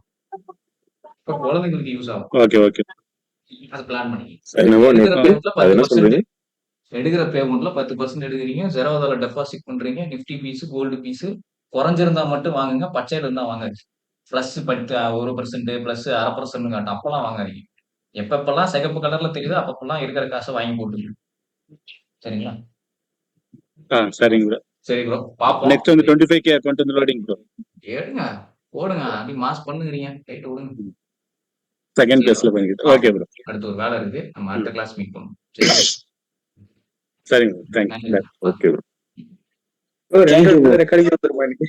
[SPEAKER 1] இப்ப குழந்தைங்களுக்கு யூஸ் ஆகும்.
[SPEAKER 9] Okay okay.
[SPEAKER 1] அது பிளான் பண்ணி
[SPEAKER 10] என்னவோ
[SPEAKER 1] எடுக்கிற பேமெண்ட்ல
[SPEAKER 10] அது என்ன
[SPEAKER 1] 10%
[SPEAKER 10] சொல்றீங்க?
[SPEAKER 1] எடுக்கிற பேமெண்ட்ல 10% எடுக்கிறீங்க. ஜெரோதால டெபாசிட் பண்றீங்க. நிஃப்டி பீஸ் கோல்டு பீஸ் குறைஞ்சிருந்தா மட்டும் வாங்குங்க. பச்சையில இருந்தா வாங்காதீங்க. பிளஸ் 1% பிளஸ் 1/2% காட்டும். அப்பெல்லாம் வாங்காதீங்க. எப்பப்பெல்லாம் சிகப்பு கலர்ல தெரியுதோ அப்பப்பெல்லாம் இருக்கிற காசை வாங்கி போட்டுருங்க. சரிங்களா?
[SPEAKER 9] சரிங்க ப்ரோ.
[SPEAKER 1] சரி ப்ரோ, பாப்போம்.
[SPEAKER 9] நெக்ஸ்ட் வந்து 25K அக்கவுண்ட் வந்து லோடிங் ப்ரோ.
[SPEAKER 1] எடுங்க, போடுங்க. அப்படி மாஸ் பண்ணுகிறீங்க. ரைட் விடுங்க.
[SPEAKER 9] செகண்ட்
[SPEAKER 1] சரி ப்ரோ,
[SPEAKER 9] பிளேஸ்ல பண்ணிக்கிட்டு. ஓகே
[SPEAKER 1] பாப்போம்.
[SPEAKER 9] ப்ரோ.
[SPEAKER 1] அடுத்து ஒரு வேலை இருக்கு. நம்ம அடுத்த கிளாஸ் மீட் பண்ணுவோம். சரி,
[SPEAKER 9] சரிங்க ப்ரோ. தேங்க்யூ.
[SPEAKER 1] நன்றி.
[SPEAKER 10] Okay bro.
[SPEAKER 2] ரெக்கார்டிங் வந்துருமா எனக்கு?